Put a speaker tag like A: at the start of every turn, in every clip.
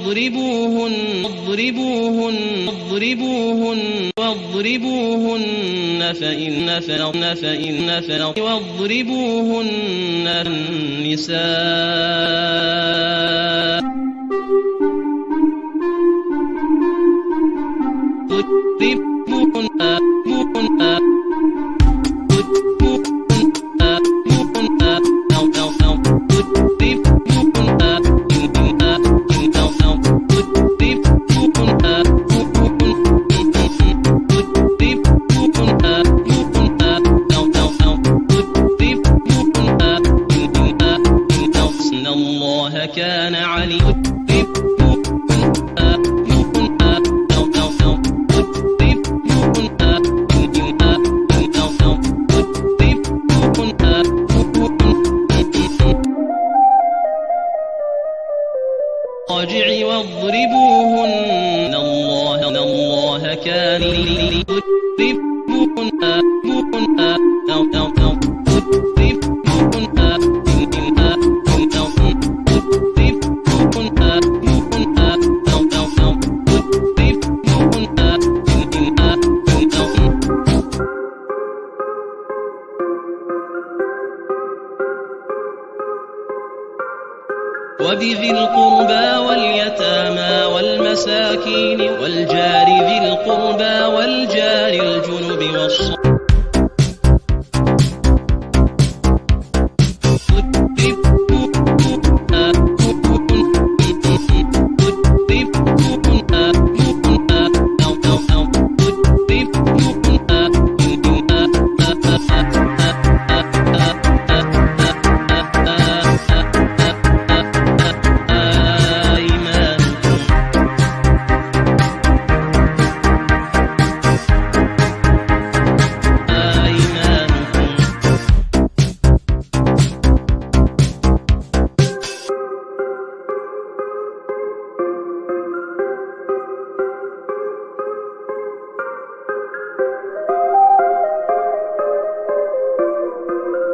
A: واضربوهن فإن واضربوهن النساء كان عليا واضربوهن الله كان وبذي القربى واليتامى والمساكين والجار ذي القربى والجار الجنب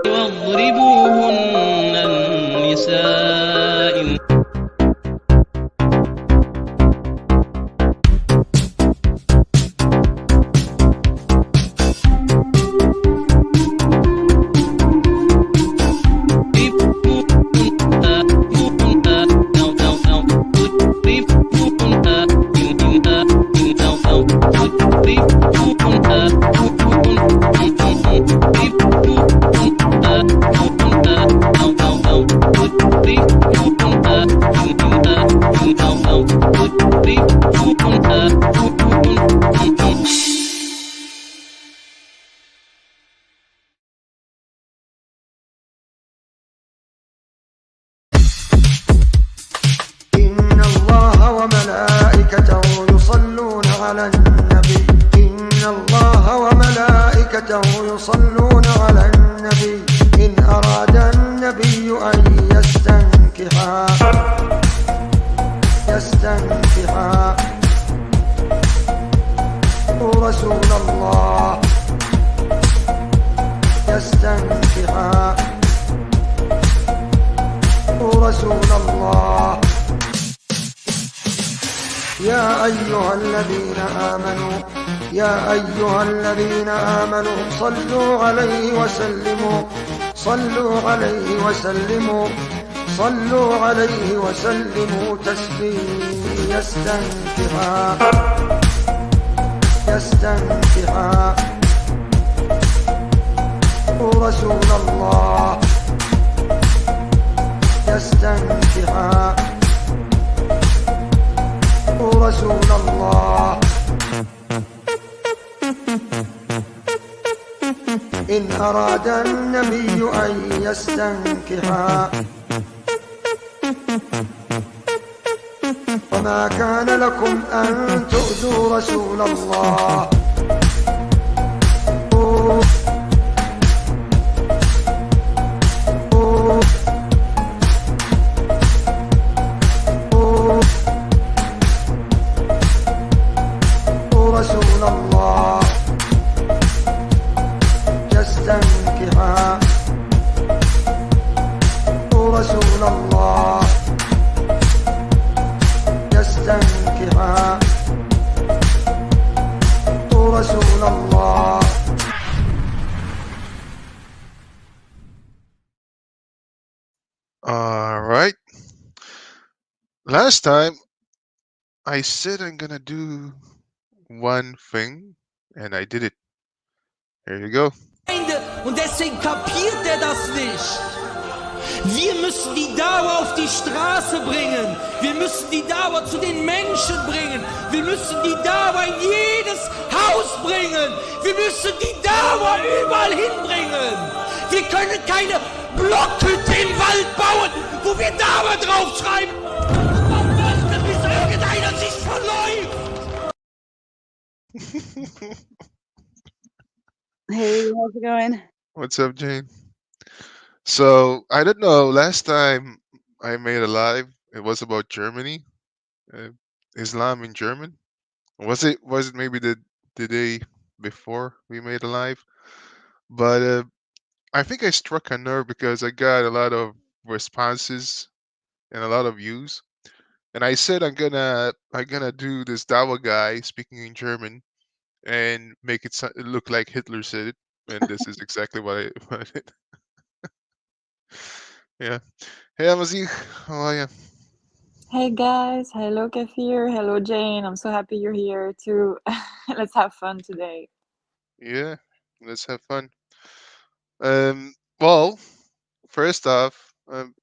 A: واضربوهن النساء
B: وملائكته يصلون على النبي إن الله وملائكته يصلون على النبي إن أراد النبي أن يستنكحا رسول الله يستنكحا رسول الله يا أيها الذين آمنوا صلوا عليه وسلموا تسليما يستنكحا رسول الله يستنكحا رسول الله إن أراد النبي أن يستنكحا وما كان لكم أن تؤذوا رسول الله رسول الله يستنكحا رسول الله
C: All right. Last time I said I'm gonna do one thing, and I did it. Here you go.
D: Und deswegen kapiert er das nicht. Wir müssen die Dauer auf die Straße bringen. Wir müssen die Dauer zu den Menschen bringen. Wir müssen die Dauer in jedes Haus bringen. Wir müssen die Dauer überall hinbringen. Wir können keine Blockhütte im Wald bauen, wo wir Dauer draufschreiben und dann warten, bis irgendeiner sich verläuft.
E: Hey, how's it going?
C: What's up, Jane? So I don't know. Last time I made a live, it was about Germany, uh, Islam in German. Was it maybe the day before we made a live? But I think I struck a nerve because I got a lot of responses and a lot of views. And I said I'm gonna do this Dawa guy speaking in German and make it look like Hitler said it. And this is exactly what I what I did. Yeah. Hey, Amazigh, how are you?
E: Hey guys, hello Kefir, hello Jane. I'm so happy you're here too. Let's have fun today.
C: Yeah, let's have fun. Well, first off,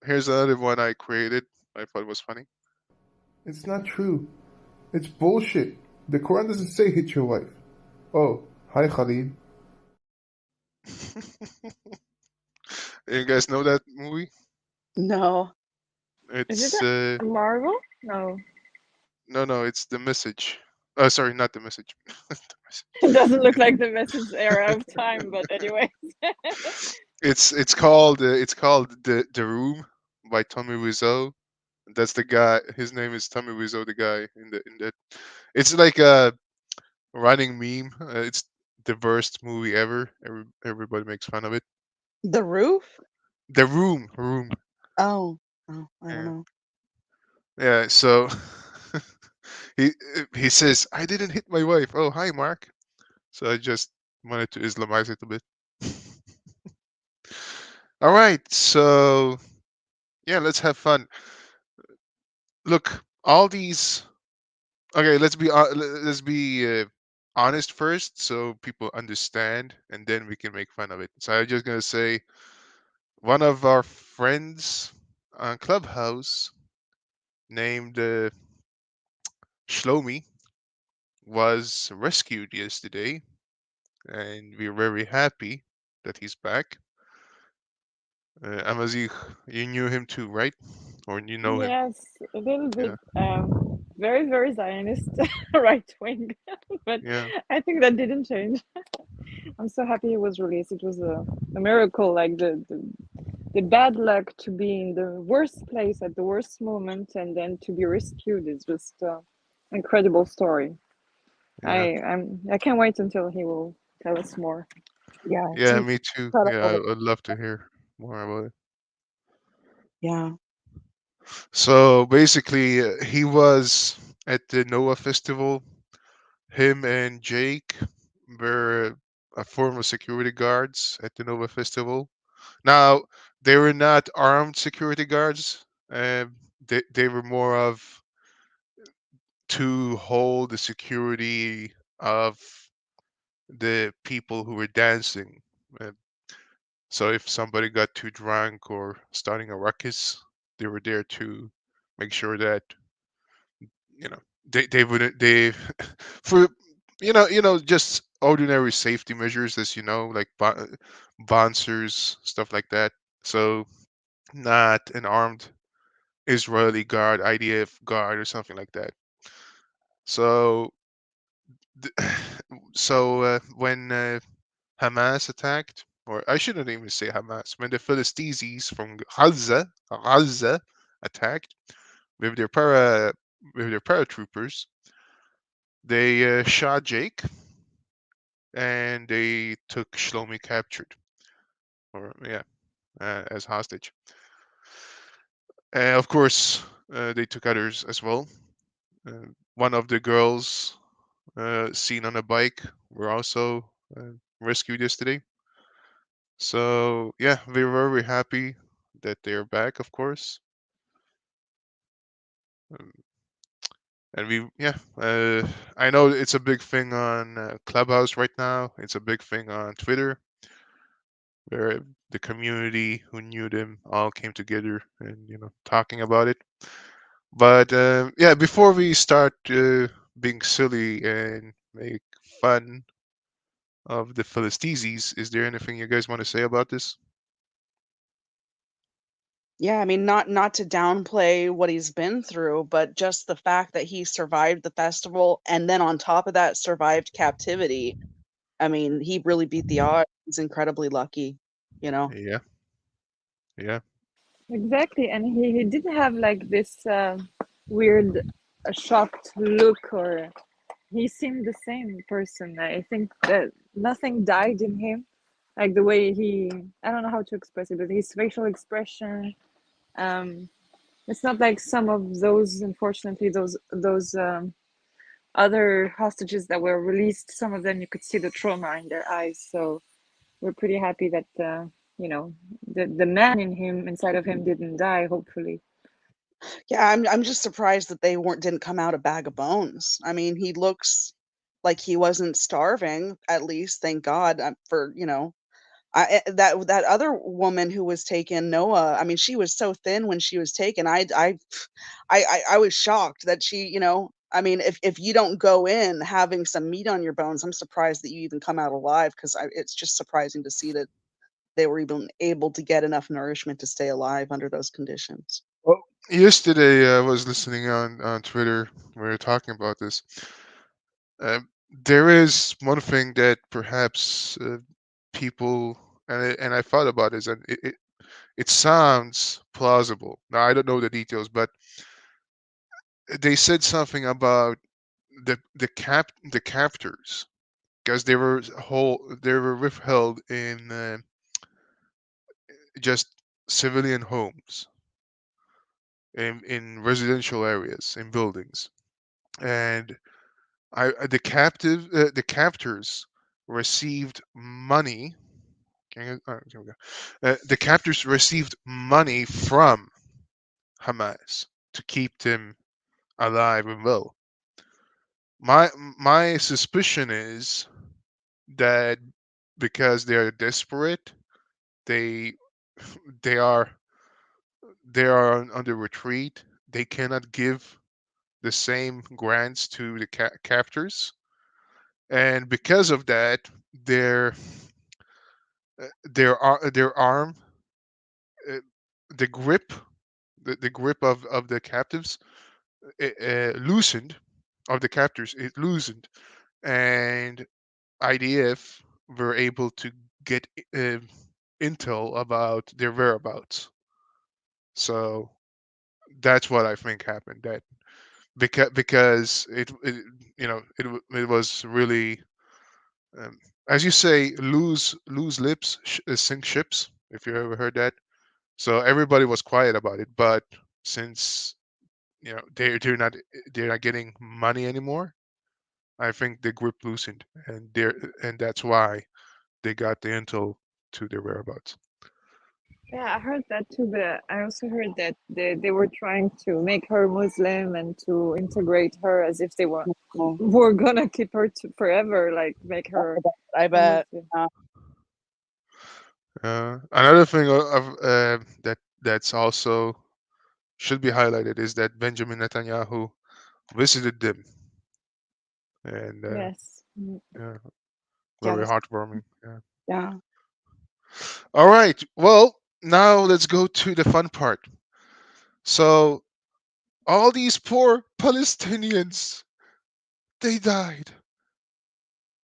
C: here's another one I created. I thought it was funny.
F: It's not true. It's bullshit. The Quran doesn't say hit your wife. Oh, hi Khalid.
C: You guys know that movie?
E: No. Is it
C: It's
E: a Marvel? No.
C: no, it's The Message. Oh, sorry, not The Message. The Message.
E: It doesn't look like the message era of time, but anyway.
C: It's called the Room by Tommy Wiseau. That's the guy. His name is Tommy Wiseau, the guy in that. It's like a running meme. It's the worst movie ever. Everybody makes fun of it.
E: The Roof?
C: The Room.
E: Oh, I don't
C: Yeah,
E: know.
C: yeah. So he he says, "I didn't hit my wife." Oh, hi, Mark. So I just wanted to Islamize it a bit. All right. So yeah, let's have fun. Look, all these. Okay, let's be honest first, so people understand, and then we can make fun of it. So I'm just gonna say one of our friends on Clubhouse named Shlomi was rescued yesterday, and we're very happy that he's back. Amazigh, you knew him too, right? Or you know him?
E: Yes, a little bit
C: Yeah,
E: very, very Zionist right wing, but
C: yeah,
E: I think that didn't change. I'm so happy it was released. It was a miracle, like the bad luck to be in the worst place at the worst moment and then to be rescued is just incredible story.
C: yeah,
E: I can't wait until he will tell us more. Yeah,
C: yeah.
E: so
C: Me too.
E: proud of
C: Yeah,
E: all of
C: I'd love to hear more about it.
E: yeah.
C: So basically, he was at the Noah festival. Him and Jake were a former security guards at the Nova Festival. Now, they were not armed security guards. They were more of to hold the security of the people who were dancing. Uh, so if somebody got too drunk or starting a ruckus, they were there to make sure that you know they wouldn't they for just ordinary safety measures, as you know, like bouncers, stuff like that. So not an armed Israeli guard, IDF guard, or something like that. So th- when Hamas attacked, or I shouldn't even say Hamas, when the Philistines from Gaza attacked with their paratroopers, they shot Jake and they took Shlomi captured, or yeah, as hostage. Of course, they took others as well. One of the girls seen on a bike were also rescued yesterday. So yeah, we were very happy that they're back, of course. Um, and I know it's a big thing on Clubhouse right now. It's a big thing on Twitter, where the community who knew them all came together and talking about it. But yeah, before we start being silly and make fun of the Philistines, is there anything you guys want to say about this?
G: Yeah, I mean, not to downplay what he's been through, but just the fact that he survived the festival and then on top of that survived captivity. I mean, he really beat the odds. He's incredibly lucky, you know.
C: Yeah, yeah,
E: Exactly, and he didn't have like this weird shocked look, or he seemed the same person. I think that nothing died in him, like the way he, I don't know how to express it, but his facial expression, um it's not like some of those, unfortunately, those other hostages that were released. Some of them you could see the trauma in their eyes, so we're pretty happy that the man in him, inside of him, didn't die, hopefully.
G: Yeah, I'm just surprised that they didn't come out a bag of bones. I mean, he looks like he wasn't starving, at least, thank God, for, that other woman who was taken, Noah, I mean, she was so thin when she was taken. I was shocked that she, I mean, if you don't go in having some meat on your bones, I'm surprised that you even come out alive, because it's just surprising to see that they were even able to get enough nourishment to stay alive under those conditions.
C: well, yesterday I was listening on Twitter. We were talking about this. There is one thing that perhaps people, and I thought about this, and it sounds plausible. Now I don't know the details, but they said something about the captors, because they were withheld in just civilian homes, in residential areas, in buildings, and the captors received money. Here we go. The captors received money from Hamas to keep them alive and well. My suspicion is that because they are desperate, they they are they are on the retreat. They cannot give the same grants to the captors, and because of that, their their arm, uh, the grip, the grip of the captives, loosened, of the captors, it loosened, and IDF were able to get intel about their whereabouts. So that's what I think happened. That because it was really, um, as you say, lose lips sink ships. If you ever heard that. So everybody was quiet about it, but since they're not getting money anymore, I think the grip loosened, and that's why they got the intel to their whereabouts.
E: Yeah, I heard that too, but I also heard that they were trying to make her Muslim and to integrate her as if they
G: Well,
E: were gonna keep her to forever, like make her
G: I
E: a
G: bet.
E: Muslim.
C: Another thing that's also should be highlighted is that Benjamin Netanyahu visited them, and
E: Yes.
C: yeah,
G: Yeah,
C: very heartwarming. Yeah.
G: yeah.
C: All right. Well, now let's go to the fun part. So all these poor Palestinians, they died.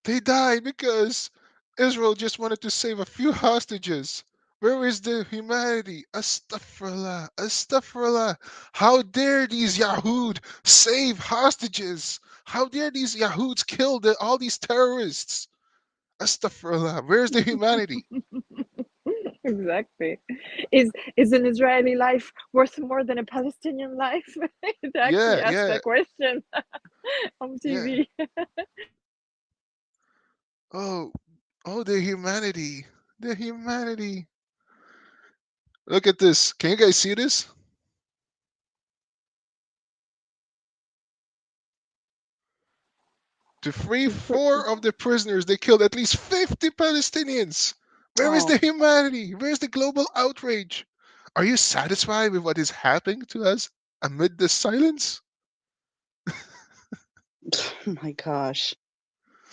C: They died because Israel just wanted to save a few hostages. Where is the humanity? Astaghfirullah, astaghfirullah. How dare these Yahud save hostages? How dare these Yahuds kill all these terrorists? Astaghfirullah. Where's the humanity?
E: Exactly. Is an Israeli life worth more than a Palestinian life? It actually
C: Yeah,
E: asked
C: yeah,
E: that question on
C: yeah.
E: TV.
C: Oh, oh, the humanity. The humanity. Look at this. Can you guys see this? To free four of the prisoners, they killed at least 50 Palestinians. Where is
G: Oh,
C: the humanity? Where is the global outrage? Are you satisfied with what is happening to us amid this silence?
G: my gosh.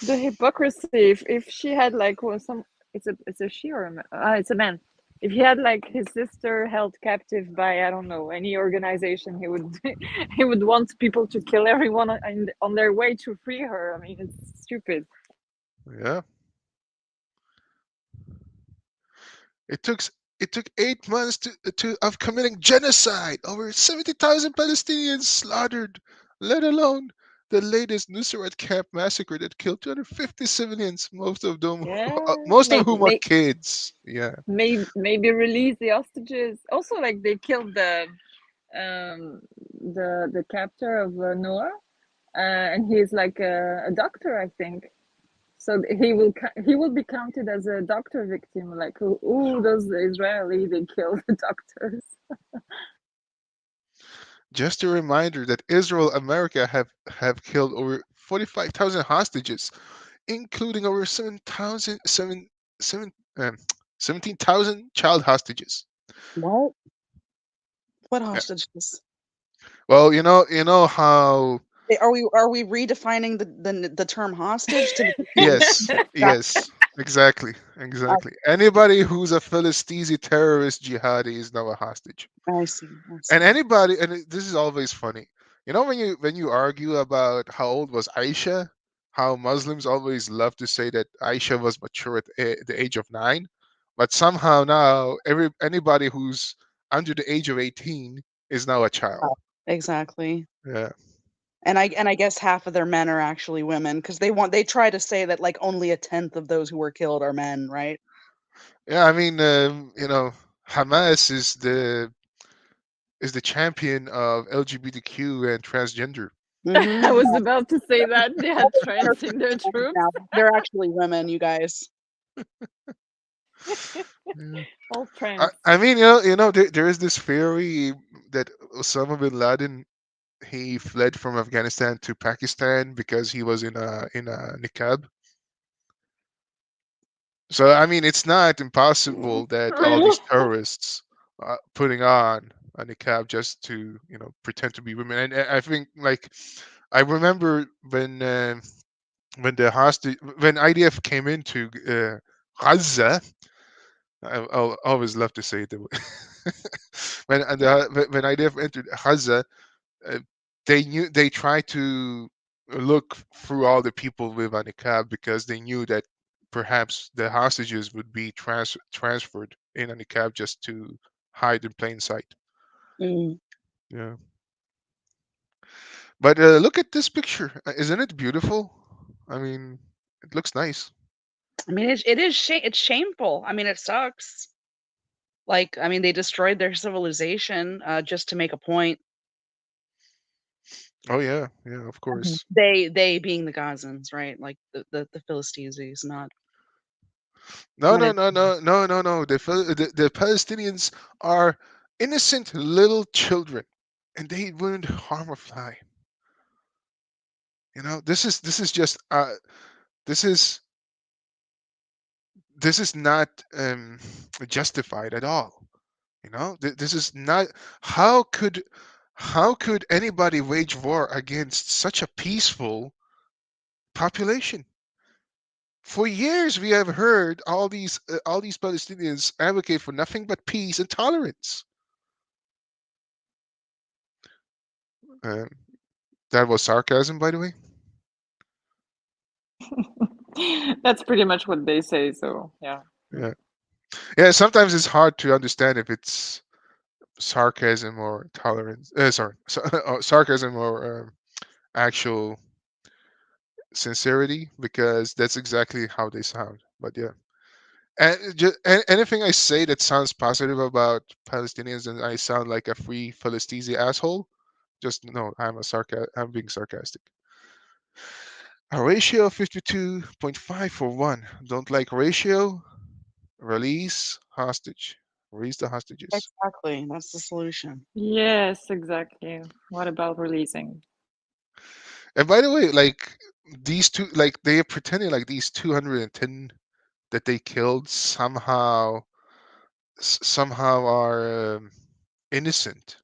E: The hypocrisy. If she had like some, it's a she or a man? It's a man. If he had like his sister held captive by I don't know any organization, he would he would want people to kill everyone on their way to free her. I mean, it's stupid.
C: Yeah. It took it took 8 months to of committing genocide. Over 70,000 Palestinians slaughtered, let alone the latest Nusrat camp massacre that killed 250 civilians,
E: Yeah,
C: most of whom are kids. Yeah.
E: maybe release the hostages. Also, like they killed the captor of Noah, and he's like a doctor, I think. So he will be counted as a doctor victim. Like those Israeli they kill the doctors.
C: Just a reminder that Israel, America have killed over 45,000 hostages, including over 17,000 child hostages.
G: What? What
C: Yeah.
G: hostages?
C: Well, you know how.
G: Are we redefining the term hostage to
C: Yes,
G: Got-
C: yes, exactly. Anybody who's a Philistine terrorist jihadi is now a hostage.
G: I see. I
C: And
G: see.
C: anybody, this is always funny. You know when you argue about how old was Aisha, how Muslims always love to say that Aisha was mature at the age of 9, but somehow now anybody who's under the age of 18 is now a child.
G: Exactly.
C: Yeah.
G: And I guess half of their men are actually women because they try to say that like only a tenth of those who were killed are men, right?
C: Yeah, I mean, Hamas is the champion of LGBTQ and transgender.
E: I
G: Mm-hmm.
E: was about to say that they had trends in their troops.
G: Now they're actually women, you guys.
C: Yeah.
E: All trends.
C: I mean, there is this theory that Osama bin Laden he fled from Afghanistan to Pakistan because he was in a niqab. So I mean, it's not impossible that all these terrorists putting on a niqab just to pretend to be women. And I think like I remember when the hostage when IDF came into Gaza. I'll always love to say it. When IDF entered Gaza, uh, they tried to look through all the people with a niqab because they knew that perhaps the hostages would be transferred in a niqab just to hide in plain sight.
G: Mm.
C: Yeah, but look at this picture. Isn't it beautiful? I mean, it looks nice.
G: I mean, it's shameful. I mean, it sucks. Like, I mean, they destroyed their civilization just to make a point.
C: Oh yeah, yeah, of course.
G: They being the Gazans, right? Like the Philistines, not
C: No,
G: not
C: no,
G: it.
C: no, no, no, no, no. The Palestinians are innocent little children, and they wouldn't harm a fly. This is just this is this is not justified at all. This is not. How could how could anybody wage war against such a peaceful population? For years, we have heard all these Palestinians advocate for nothing but peace and tolerance. Um, that was sarcasm, by the way.
E: That's pretty much what they say. So yeah.
C: Yeah, yeah. Sometimes it's hard to understand if it's sarcasm or tolerance. Sorry, sarcasm or actual sincerity, because that's exactly how they sound. But yeah, and anything I say that sounds positive about Palestinians and I sound like a free Philistine asshole, just no, I'm being sarcastic. A ratio of 52.5 for one. Don't like ratio? Release hostage. Release the hostages.
G: Exactly. That's the solution.
E: Yes, exactly. What about releasing?
C: And by the way, like these two, like they are pretending like these 210 that they killed somehow are innocent.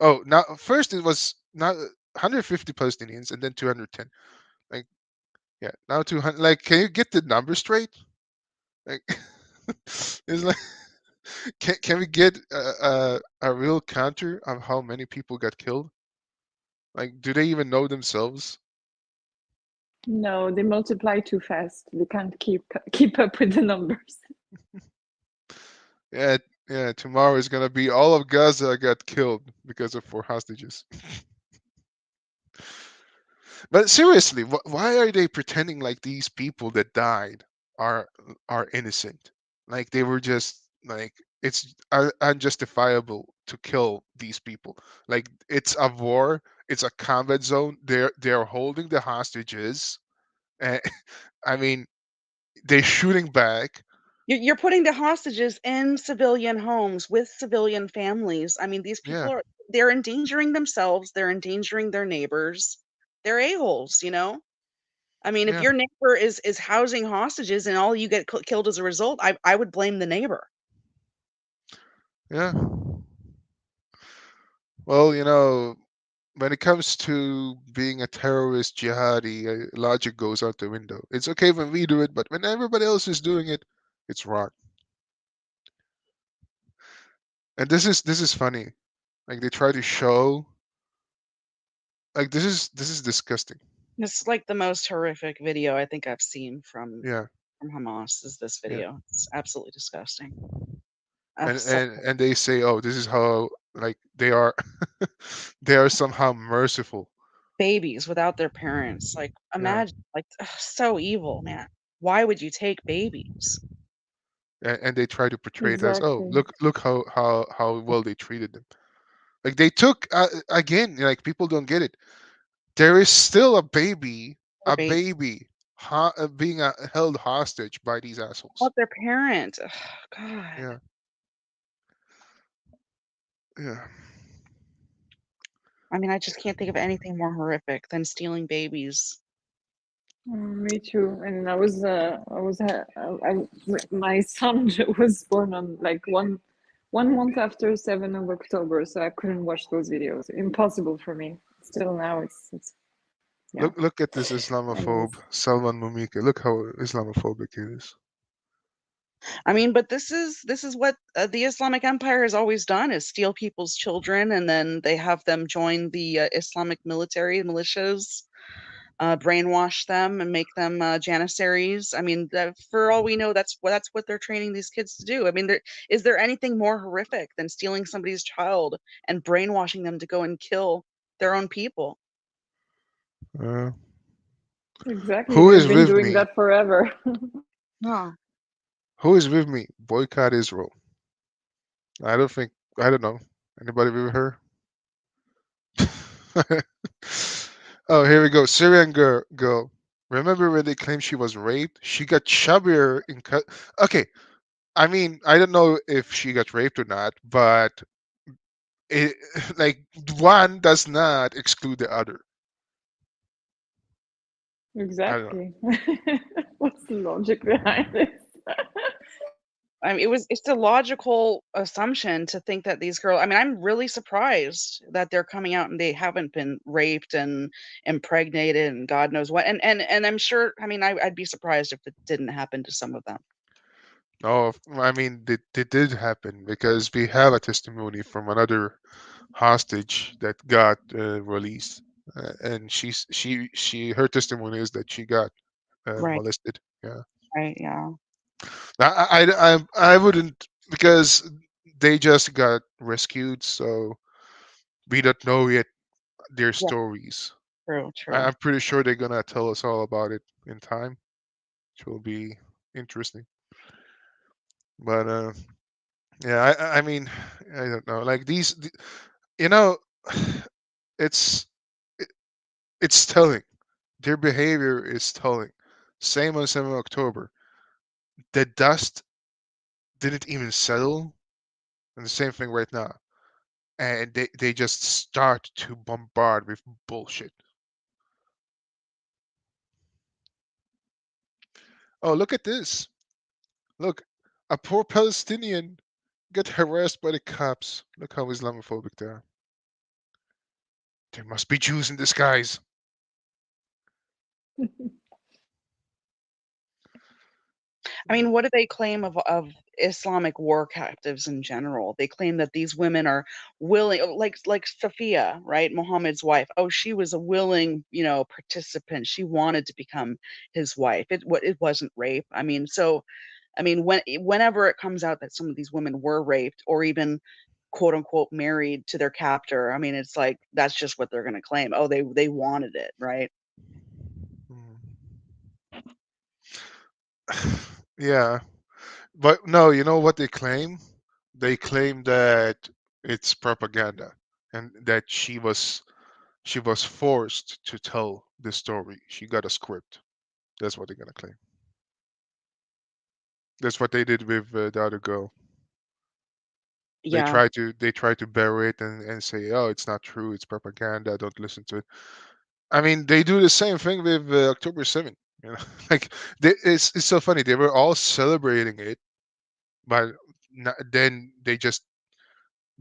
C: Oh, now first it was not 150 Palestinians and then 210. Like, yeah, now 200. Like, can you get the number straight? Like, it's like, can we get a real counter of how many people got killed? Like, do they even know themselves?
E: No, they multiply too fast. They can't keep up with the numbers.
C: Yeah, yeah. Tomorrow is gonna be all of Gaza got killed because of 4 hostages. But seriously, why are they pretending like these people that died are are innocent? Like they were just like it's unjustifiable to kill these people. Like it's a war, it's a combat zone. They're holding the hostages, and I mean they're shooting back.
G: You're putting the hostages in civilian homes with civilian families. I mean, these
C: Yeah,
G: people they're endangering themselves, they're endangering their neighbors. They're a-holes, you know? I mean, if
C: yeah,
G: your neighbor is housing hostages and all you get killed as a result, I would blame the neighbor.
C: yeah. Well, when it comes to being a terrorist jihadi, logic goes out the window. It's okay when we do it, but when everybody else is doing it, it's wrong. And this is funny. Like they try to show like this is disgusting.
G: It's like the most horrific video I think I've seen
C: Yeah,
G: from Hamas is this
C: yeah.
G: video. It's absolutely disgusting.
C: And
G: Absolutely.
C: and and they say, oh, this is how like they are they are somehow merciful.
G: Babies without their parents. Like
C: Yeah.
G: imagine like ugh, so evil, man. Why would you take babies?
C: And they try to portray it as, oh,
E: Exactly.
C: look how well they treated them. Like they took again, like people don't get it. There is still
G: Or
C: a
G: baby
C: baby being held hostage by these assholes.
G: without their parent. Ugh, God.
C: Yeah, yeah.
G: I mean, I just can't think of anything more horrific than stealing babies.
E: Me too. And my son was born on like one month after 7th of October, so I couldn't watch those videos. Impossible for me. Still now, it's yeah.
C: Look at this
E: And
C: Islamophobe Salman Mumika. Look how Islamophobic he is.
G: I mean, but this is what the Islamic Empire has always done: is steal people's children, and then they have them join the Islamic military militias, brainwash them, and make them janissaries. I mean, for all we know, that's what they're training these kids to do. I mean, is there anything more horrific than stealing somebody's child and brainwashing them to go and kill their own people?
C: Uh,
E: exactly,
C: who
E: they've
C: is
E: been
C: with
E: doing
C: me?
E: that forever.
G: No.
C: Who is with me? Boycott Israel. I don't think. I don't know. Anybody with her? Oh, here we go. Syrian girl. Remember when they claimed she was raped? She got chubbier in cut. Okay, I mean, I don't know if she got raped or not, but it, like one does not exclude the other. I don't know.
E: Exactly. What's the logic behind this?
G: I mean, it's a logical assumption to think that these girls. I mean, I'm really surprised that they're coming out and they haven't been raped and impregnated and God knows what. And I'm sure. I mean, I'd be surprised if it didn't happen to some of them.
C: No, I mean, it did happen because we have a testimony from another hostage that got released, and her testimony is that she got
G: Right.
C: molested. Yeah,
G: Right. Yeah.
C: I wouldn't because they just got rescued, so we don't know yet their
G: Yeah.
C: stories.
G: True. True.
C: I'm pretty sure they're gonna tell us all about it in time, which will be interesting. But yeah, I mean, I don't know. Like you know, it's it, it's telling. Their behavior is telling. Same on 7th October. The dust didn't even settle. And the same thing right now. And they just start to bombard with bullshit. Oh, look at this. Look, a poor Palestinian got harassed by the cops. Look how Islamophobic they are. There must be Jews in disguise.
G: I mean, what do they claim of Islamic war captives in general? They claim that these women are willing, like Sophia, right, Muhammad's wife. Oh, she was a willing, participant. She wanted to become his wife. It wasn't rape. I mean, so I mean, whenever it comes out that some of these women were raped or even quote unquote married to their captor, I mean, it's like that's just what they're going to claim. Oh, they wanted it, right?
C: Yeah, but no, you know what they claim? They claim that it's propaganda and that she was forced to tell the story. She got a script. That's what they're gonna claim. That's what they did with the other girl. They
G: Yeah.
C: try to bury it and say, oh, it's not true. It's propaganda. Don't listen to it. I mean, they do the same thing with October 7th. You know, like it's so funny. They were all celebrating it, but then they just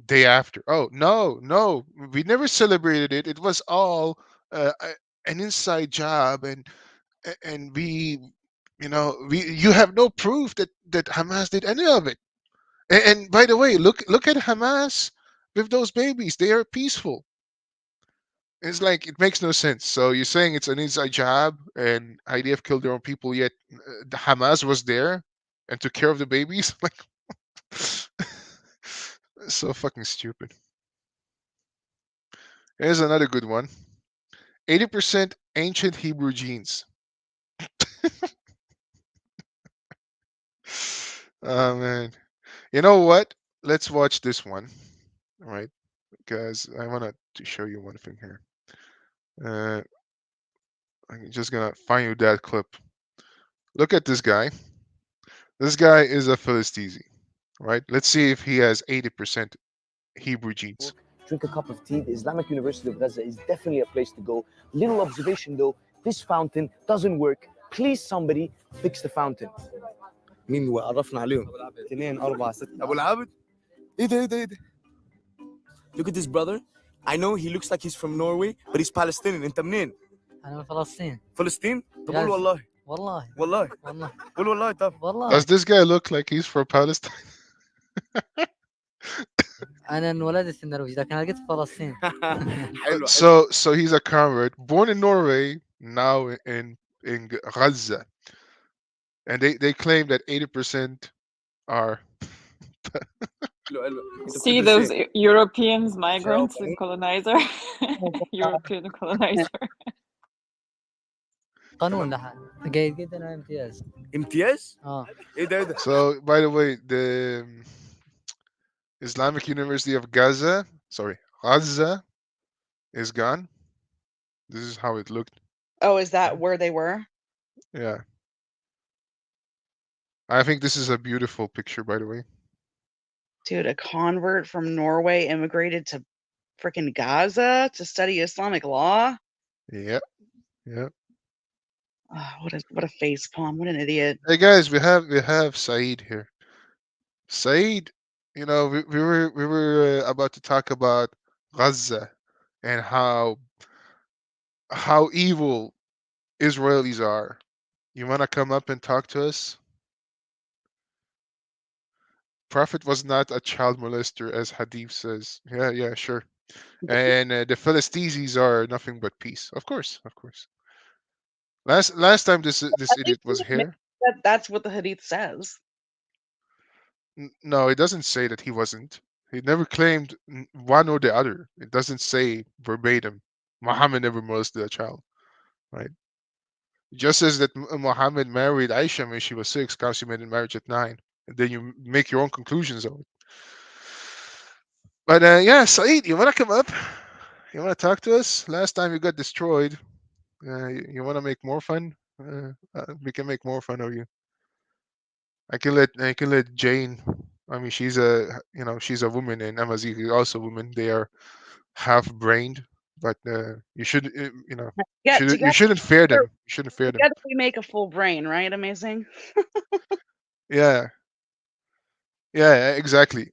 C: day after. Oh no, no, we never celebrated it. It was all an inside job, and you have no proof that Hamas did any of it. And by the way, look at Hamas with those babies. They are peaceful. It's like it makes no sense. So you're saying it's an inside job and IDF killed their own people, yet the Hamas was there and took care of the babies? Like, so fucking stupid. Here's another good one. 80% ancient Hebrew genes. Oh man. You know what? Let's watch this one. All right. Because I want to show you one thing here. Uh, I'm just gonna find you that clip. Look at this guy. This guy is a Philistine, right? Let's see if he has 80% Hebrew genes.
H: Drink a cup of tea. The Islamic University of Gaza is definitely a place to go. Little observation though, this fountain doesn't work. Please somebody fix the fountain. مين وقرفنا عليهم؟ 2 4 6 ابو العابد؟ ايه ده ايه ده ايه ده؟ Look at this brother. I know he looks like he's from Norway, but he's Palestinian. انت منين؟
I: أنا من فلسطين.
H: فلسطين؟ طب قول والله.
I: والله.
H: والله.
I: والله.
H: قول والله طب.
I: والله.
C: Does this guy look like he's from Palestine?
I: أنا انولدت في النرويج لكن أنا قلت فلسطين.
H: حلو.
C: So he's a convert, born in Norway, now in Gaza, and they claim that 80% are.
E: See those Europeans, migrants, and colonizer. European colonizer.
I: قانون لحال. جيد جدا امتياز.
H: امتياز؟ ايه ده ايه ده؟
C: So by the way, the Islamic University of Gaza, is gone. This is how it looked.
G: Oh, is that where they were?
C: Yeah. I think this is a beautiful picture, by the way.
G: Dude, a convert from Norway immigrated to freaking Gaza to study Islamic law?
C: Yeah. Yeah.
G: Oh, what a face palm. What an idiot.
C: Hey guys, we have Saeed here. Saeed, we were about to talk about Gaza and how evil Israelis are. You want to come up and talk to us? Prophet was not a child molester, as Hadith says. Yeah, sure. And the Philistines are nothing but peace. Of course. Last time this idiot was here.
G: That's what the Hadith says.
C: No, it doesn't say that he wasn't. He never claimed one or the other. It doesn't say verbatim. Muhammad never molested a child, right? It just says that Muhammad married Aisha when she was 6, consummated marriage at 9, and then you make your own conclusions of it. But yeah, Saeed, you want to come up? You want to talk to us? Last time you got destroyed. You want to make more fun? We can make more fun of you. I can let Jane. I mean, she's she's a woman, and Amazik is also a woman. They are half-brained, but you should you shouldn't fear them. You shouldn't fear them.
G: Together we make a full brain, right? Amazing.
C: Yeah, yeah, exactly.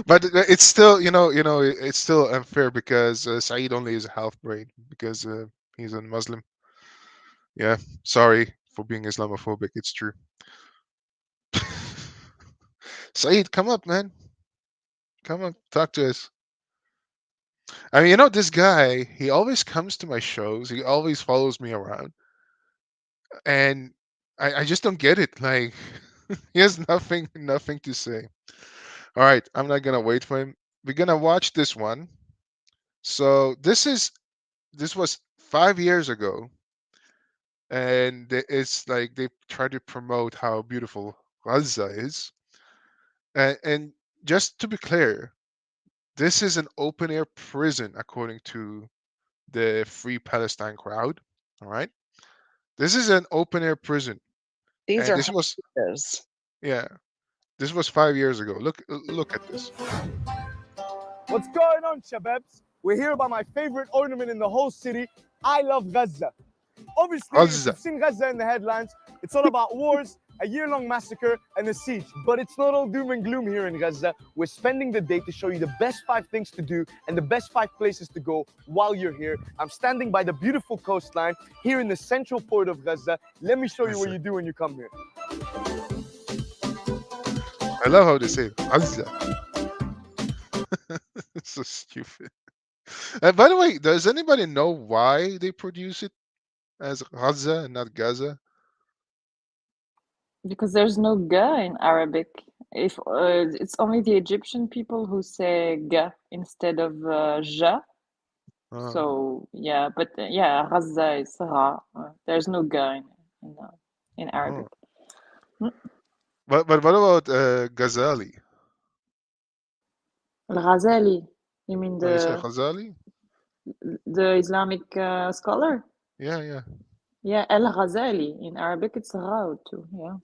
C: But it's still, it's still unfair because Saeed only is half-brain because he's a Muslim. Yeah, sorry for being Islamophobic. It's true. Saeed, come up, man. Come up, talk to us. I mean, this guy, he always comes to my shows. He always follows me around. And I just don't get it. Like, he has nothing to say. All right, I'm not gonna wait for him. We're gonna watch this one. So this was 5 years ago, and it's like they try to promote how beautiful Gaza is. And just to be clear, this is an open air prison according to the Free Palestine crowd. All right, this is an open air prison,
G: These
C: and
G: are
C: this was
G: hostages.
C: yeah, this was 5 years ago. Look at this.
H: What's going on, shababs? We're here about my favorite ornament in the whole city. I love Gaza. Obviously, if
C: Gaza.
H: you've seen Gaza in the headlines, it's all about wars, a year-long massacre, and a siege. But it's not all doom and gloom here in Gaza. We're spending the day to show you the best 5 things to do and the best 5 places to go while you're here. I'm standing by the beautiful coastline here in the central port of Gaza. Let me show you what you do when you come here.
C: I love how they say it. Gaza. It's so stupid. By the way, does anybody know why they produce it as Gaza and not Gaza?
E: Because there's no ga in Arabic. If it's only the Egyptian people who say ga instead of ja. So yeah, but yeah, Gaza is ra. There's no ga in Arabic.
C: But what about Ghazali?
E: Al-Ghazali, you mean
C: Oh, you say Ghazali?
E: the Islamic scholar?
C: Yeah.
E: Yeah, Al-Ghazali. In Arabic, it's ra too. Yeah.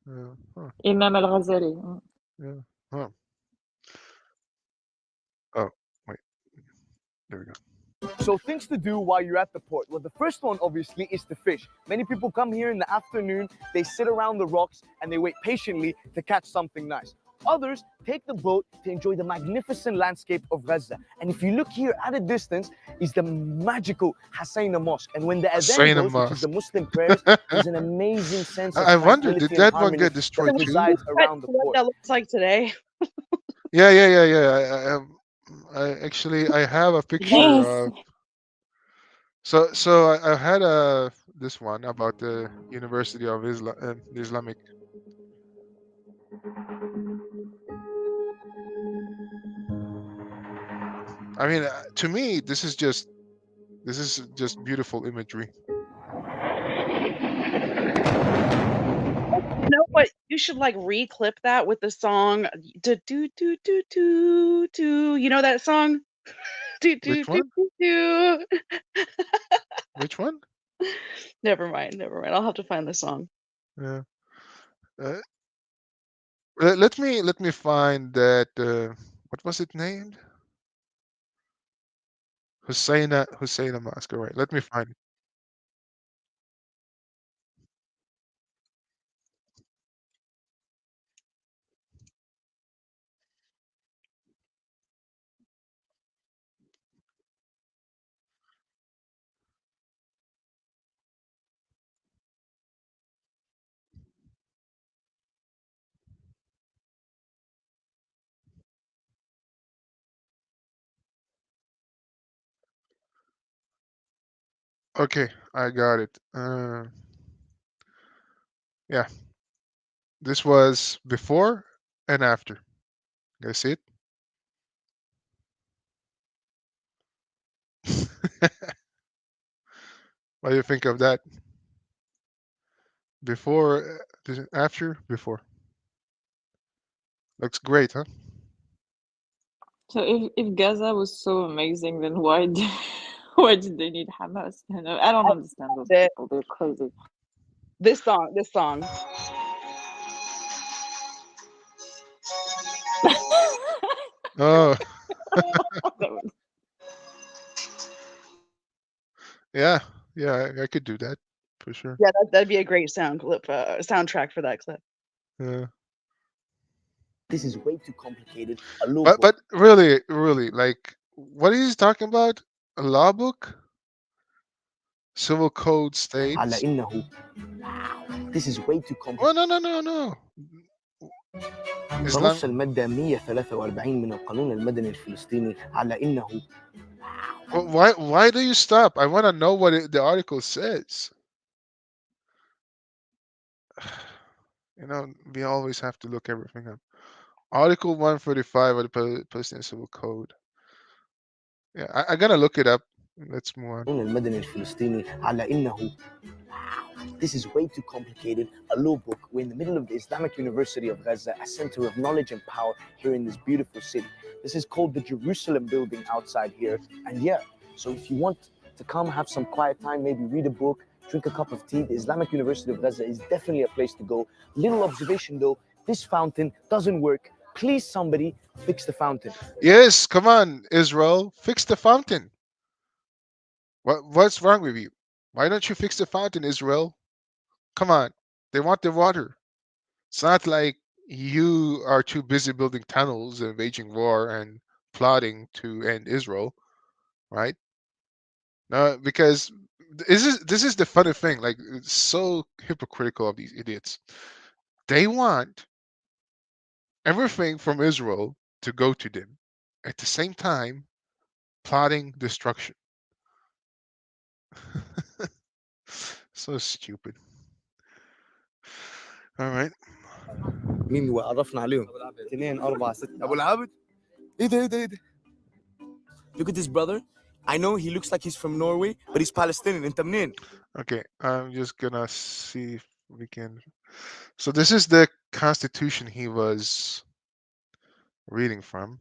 C: Huh.
E: Imam Al-Ghazali.
C: Yeah. Huh. Oh, wait. There we go.
H: So things to do while you're at the port. Well, the first one obviously is to fish. Many people come here in the afternoon, they sit around the rocks and they wait patiently to catch something nice. Others take the boat to enjoy the magnificent landscape of Gaza. And if you look here at a distance, is the magical Hussein Mosque. And when the adhan goes, which is the Muslim prayers, there's an amazing sense of
C: I wonder, did
H: tranquility
C: that
H: and
C: one get
H: harmony
C: destroyed
H: that
C: too?
H: resides around the
G: What
H: port.
G: that looks like today.
C: Yeah. I have a picture
E: Yes.
C: of. So I had this one about the University of Islam, the Islamic. I mean, to me, this is just beautiful imagery.
G: You know what? You should like reclip that with the song do do do do do do. You know that song? Do do
C: Which
G: do
C: one?
G: do do.
C: Which one?
G: Never mind. I'll have to find the song.
C: Yeah. Let me find that. What was it named? Husseina Mosque. All right. Let me find it. Okay, I got it. Yeah, this was before and after. You guys see it? What do you think of that? Before, after, before. Looks great, huh?
E: So if Gaza was so amazing, then why did they need Hamas? I don't understand those people. They're crazy.
G: This song, this song.
C: Oh,
E: That was-
C: yeah, yeah, I could do that for sure.
G: Yeah, that'd be a great soundtrack for that clip.
C: Yeah.
H: This is way too complicated. A law
C: But
H: book.
C: really, like, what is he talking about? A law book? Civil code
H: على
C: states?
H: إنه This is way too complicated.
C: Oh, no. Islam.
H: تنص المادة 143 من القانون المدني الفلسطيني على إنه
C: Why do you stop? I want to know what the article says. You know, we always have to look everything up. Article 145 of the Palestinian Civil Code. Yeah, I gotta look it up. Let's move on.
H: القانون المدني الفلسطيني على إنه This is way too complicated. A law book. We're in the middle of the Islamic University of Gaza, a center of knowledge and power here in this beautiful city. This is called the Jerusalem building outside here. And yeah, so if you want to come have some quiet time, maybe read a book, drink a cup of tea, the Islamic University of Gaza is definitely a place to go. Little observation though, this fountain doesn't work. Please somebody fix the fountain.
C: Yes, come on, Israel, fix the fountain. What's wrong with you? Why don't you fix the fountain, Israel? Come on, they want the water. It's not like you are too busy building tunnels and waging war and plotting to end Israel, right? No, because this is the funny thing. Like, it's so hypocritical of these idiots. They want everything from Israel to go to them, at the same time plotting destruction. So stupid. All right.
H: مين وعرفنا عليهم 2 4 6 ابو العابد ايه ده Look at this brother. I know he looks like he's from Norway, but he's Palestinian. انت منين؟
C: Okay, I'm just gonna see if we can. So this is the constitution he was reading from.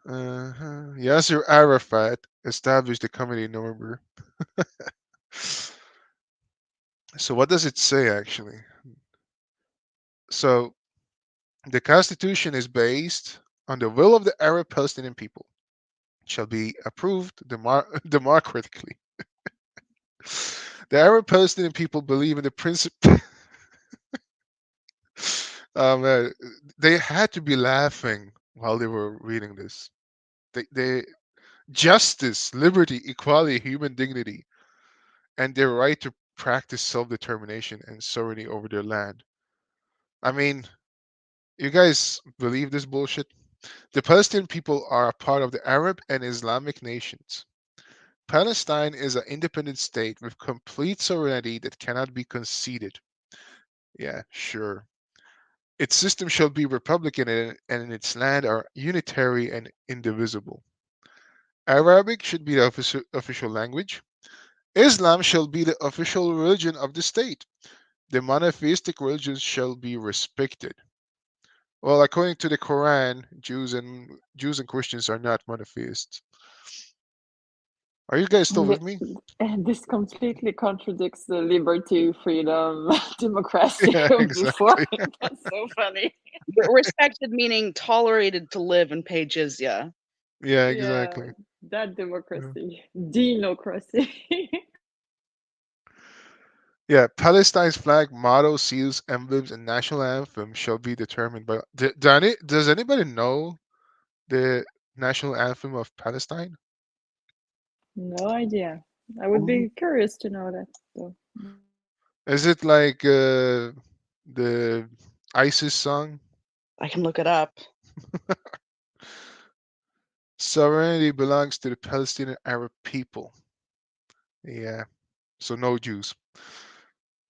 C: Yasser Arafat established the committee in November. So what does it say actually? So the constitution is based on the will of the Arab Palestinian people. It shall be approved democratically. The Arab Palestinian people believe in the principle. Man, they had to be laughing while they were reading this. They justice, liberty, equality, human dignity, and their right to practice self-determination and sovereignty over their land. I mean, you guys believe this bullshit? The Palestinian people are a part of the Arab and Islamic nations. Palestine is an independent state with complete sovereignty that cannot be conceded. Yeah, sure. Its system shall be republican and its land are unitary and indivisible. Arabic should be the official language. Islam shall be the official religion of the state. The monotheistic religions shall be respected. Well, according to the Quran, Jews and Christians are not monotheists. Are you guys still with me?
E: And this completely contradicts the liberty, freedom, democracy
C: Yeah,
E: of before.
C: exactly.
E: That's so funny.
G: Respected meaning tolerated to live and pay jizya.
C: Yeah,
E: Yeah,
C: exactly.
E: that democracy, democracy.
C: Yeah, Palestine's flag, motto, seals, emblems, and national anthem shall be determined by. Does anybody know the national anthem of Palestine?
E: No idea. I would be curious to know that though.
C: Is it like the ISIS song?
G: I can look it up.
C: Sovereignty belongs to the Palestinian Arab people. Yeah, so no Jews.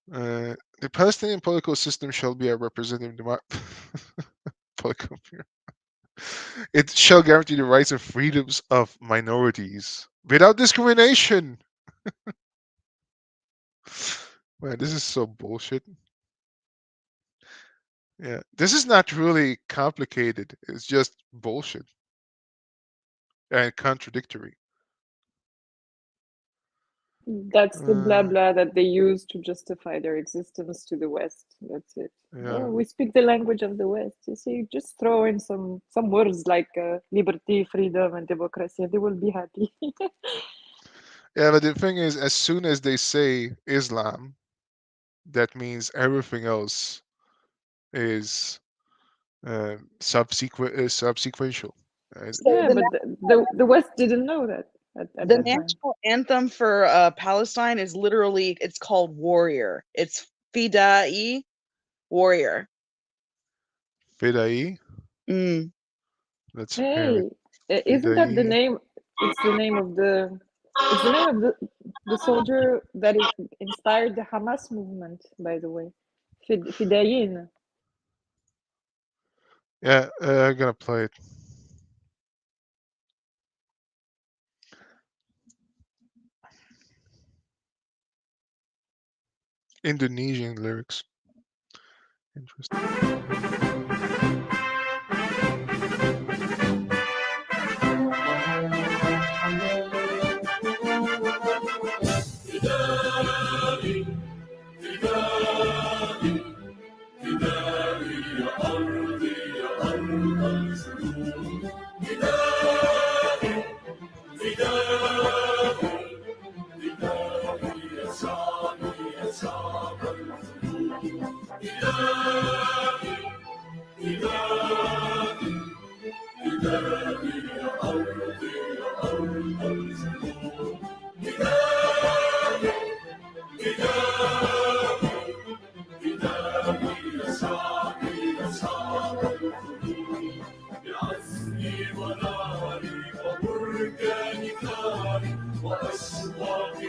C: The Palestinian political system shall be a representative political. It shall guarantee the rights and freedoms of minorities without discrimination. Man, this is so bullshit. Yeah, this is not really complicated. It's just bullshit and contradictory.
E: That's the blah
C: Uh,
E: blah that they use to justify their existence to the West. That's it.
C: yeah.
E: Oh, we speak the language of the West. You see, just throw in some words like liberty, freedom, and democracy, and they will be happy.
C: Yeah, but the thing is, as soon as they say Islam, that means everything else is subsequential.
G: So
E: Yeah, but the West didn't know that at
G: the
E: that time.
G: national anthem for Palestine is literally, it's called Warrior. It's Fidai, Warrior.
C: Fidai,
G: Mm.
C: let's hear it.
E: Hey, isn't that the
C: Fidai.
E: name? It's the name of the. It's the name of the soldier that inspired the Hamas movement. By the way, Fidayin.
C: Yeah, I'm gonna play it. Indonesian lyrics. Interesting.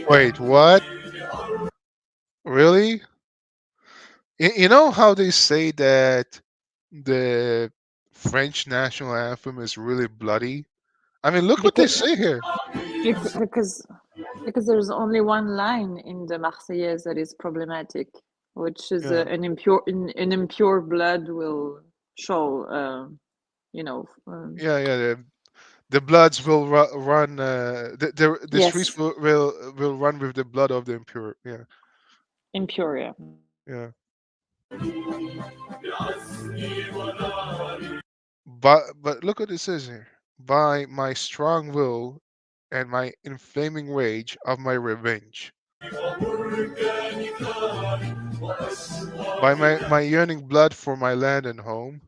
C: Wait, what? Really? You know how they say that the French national anthem is really bloody? I mean, look what they
E: Because
C: say here.
E: because because there's only one line in the Marseillaise that is problematic, which is
C: Yeah,
E: an impure blood will show. You know.
C: yeah. The bloods will run. The streets
E: Yes,
C: will run with the blood of the impure. Yeah,
E: impure. Yeah.
C: yeah. But look what it says here. By my strong will and my inflaming rage of my revenge. By my yearning blood for my land and home.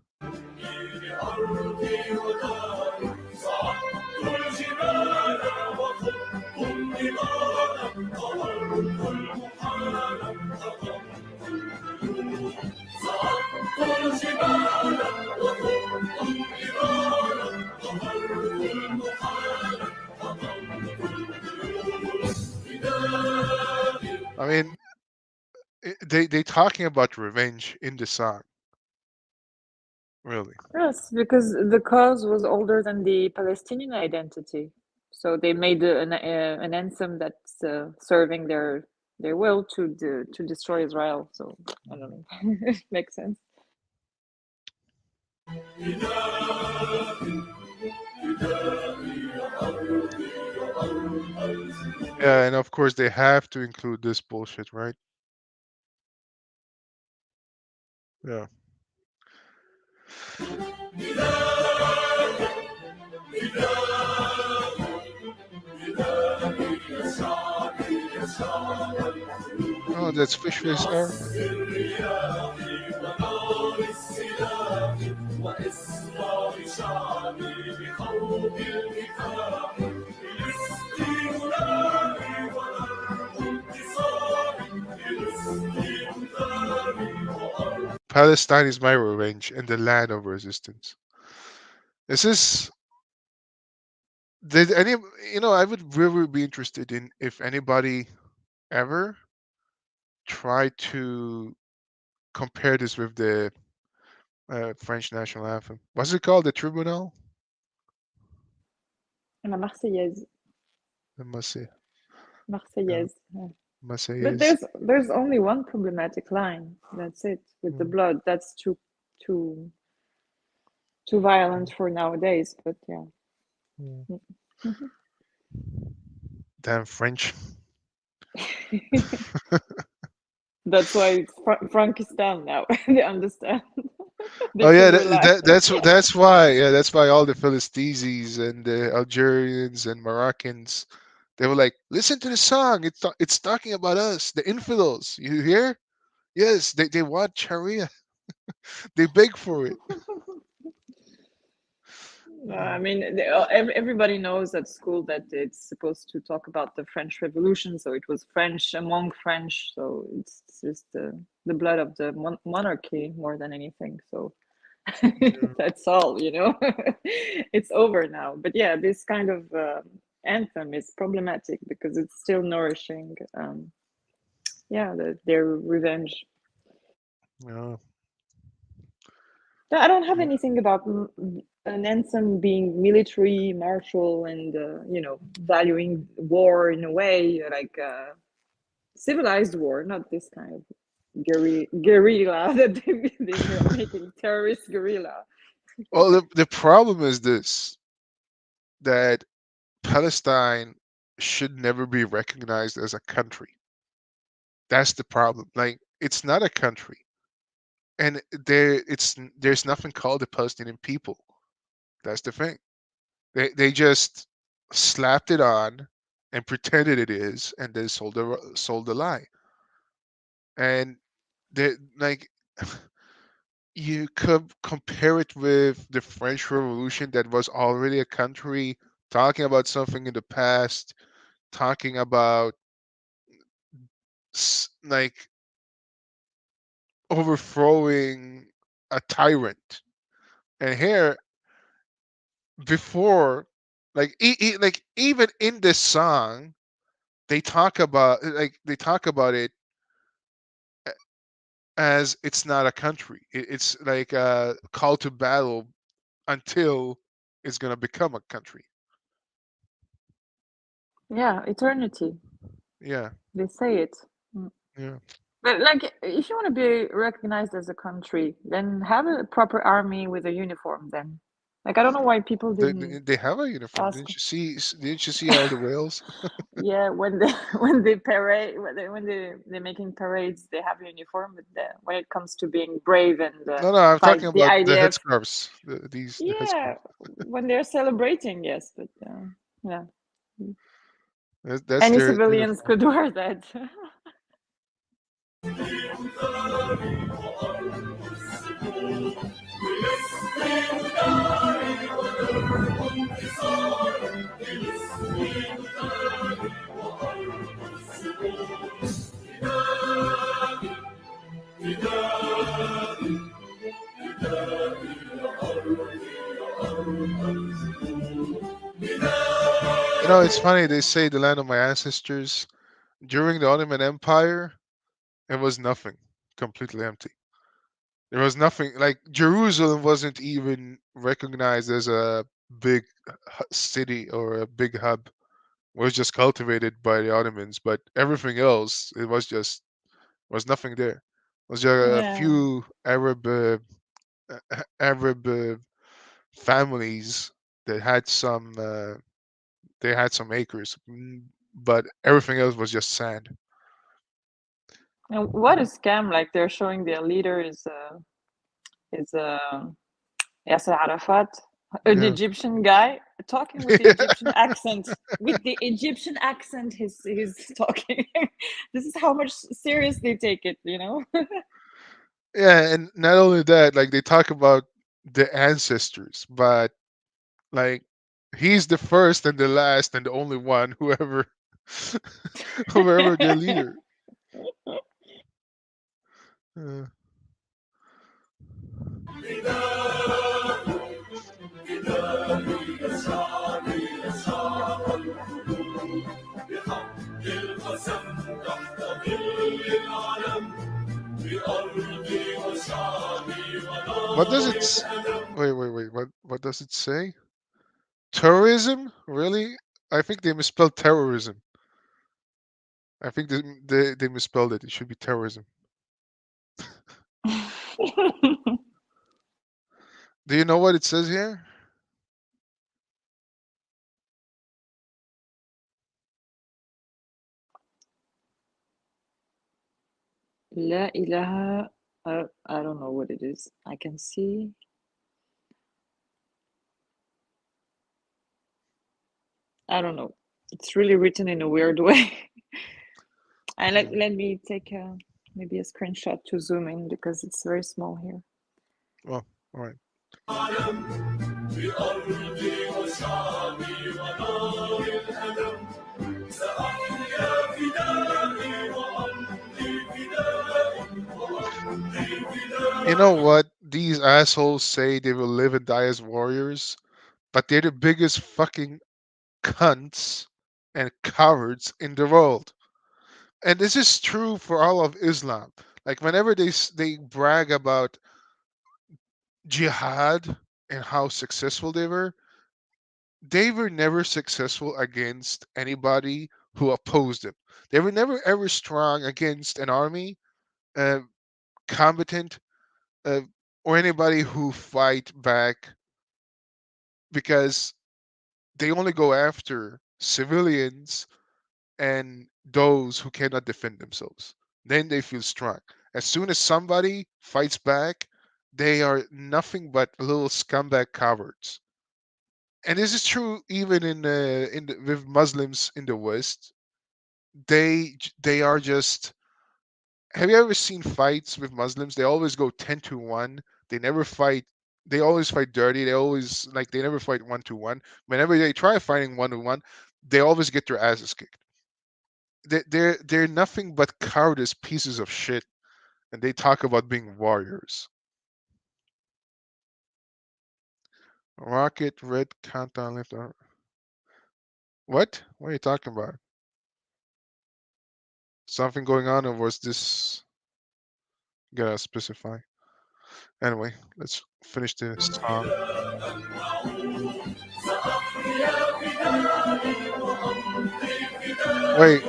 C: I mean, they talking about revenge in the song. Really.
E: Yes, because the cause was older than the Palestinian identity, so they made an anthem that's serving their will to destroy Israel. So I don't know, makes sense.
C: Yeah, and of course they have to include this bullshit, right? Yeah. Oh, that's fish face Arabic. Palestine is my revenge and the land of resistance. This is did any I would really be interested in if anybody ever tried to compare this with the French national anthem. What's it called? The Tribunal?
E: La Marseillaise,
C: I must say. Yeah,
E: Marseillaise. But
C: Marseillaise.
E: there's only one problematic line. That's it with the
C: Mm,
E: blood. That's too too violent for nowadays. But yeah.
C: mm.
E: Mhm.
C: Damn French.
E: That's why it's Frankistan now. They understand. They
C: Oh yeah,
E: can relax.
C: that's why. Yeah, that's why all the Philistines and the Algerians and Moroccans, they were like, listen to the song. It's talking about us, the infidels. You hear? Yes, they want Sharia. They beg for it.
E: I mean, everybody knows at school that it's supposed to talk about the French Revolution, so it was French among French, so it's just the blood of the monarchy more than anything. So that's all, you know. It's over now. But yeah, this kind of anthem is problematic because it's still nourishing, yeah, their revenge.
C: Yeah.
E: I don't have anything about an anthem being military, martial, and you know, valuing war in a way like civilized war, not this kind of guerrilla that they're making terrorist guerrilla.
C: Well, the problem is this, that Palestine should never be recognized as a country. That's the problem. Like, it's not a country, and there's nothing called the Palestinian people. That's the thing. They just slapped it on and pretended it is, and then sold the lie. And they like you could compare it with the French Revolution, that was already a country talking about something in the past, talking about like overthrowing a tyrant. And here, before, like like even in this song, they talk about it as it's not a country. It's like a call to battle until it's gonna become a country.
E: Yeah, eternity.
C: Yeah,
E: They say it.
C: yeah.
E: But like, if you want to be recognized as a country, then have a proper army with a uniform. Then, like, I don't know why people didn't
C: They have a uniform.
E: ask.
C: Didn't you see all the whales?
E: Yeah, when they when they parade, they're making parades, they have a uniform. But when it comes to being brave and
C: No, no, I'm
E: fight
C: talking
E: the
C: about the
E: IDF,
C: headscarves. The
E: yeah,
C: headscarves.
E: when they're celebrating, yes, but yeah,
C: That's
E: any
C: their
E: civilians
C: uniform.
E: could wear that.
C: You know, it's funny. They say the land of my ancestors. During the Ottoman Empire, it was nothing, completely empty. There was nothing, like Jerusalem wasn't even recognized as a big city or a big hub. It was just cultivated by the Ottomans, but everything else, it was just was nothing there. It was just a
E: Yeah.
C: few Arab families that had some acres, but everything else was just sand.
E: And what a scam! Like they're showing their leader is Yasser Arafat, an
C: Yeah.
E: Egyptian guy talking with the Egyptian accent. With the Egyptian accent, he's talking. This is how much serious they take it, you know.
C: Yeah, and not only that, like they talk about the ancestors, but like he's the first and the last and the only one, whoever whoever their leader. Uh, what does wait, what does it say? Terrorism? Really? I think they misspelled terrorism. I think they misspelled it. It should be terrorism. Do you know what it says here?
E: La ilaha. I don't know what it is. I can see. I don't know. It's really written in a weird way. And let me take maybe a screenshot to zoom in because it's very small here.
C: Well, all right. You know what? These assholes say they will live and die as warriors, but they're the biggest fucking cunts and cowards in the world. And this is true for all of Islam. Like whenever they brag about jihad and how successful they were never successful against anybody who opposed them. They were never ever strong against an army, uh, combatant, uh, or anybody who fight back because they only go after civilians and those who cannot defend themselves. Then they feel strong. As soon as somebody fights back, they are nothing but little scumbag cowards. And this is true even with Muslims in the West. They are just. Have you ever seen fights with Muslims? They always go 10-1. They never fight. They always fight dirty. They always like they never fight 1-1. Whenever they try fighting 1-1, they always get their asses kicked. They're nothing but cowardice pieces of shit, and they talk about being warriors. Rocket red countdown left. What? What are you talking about? Something going on, or was this? Gotta specify. Anyway, let's finish the song. Wait.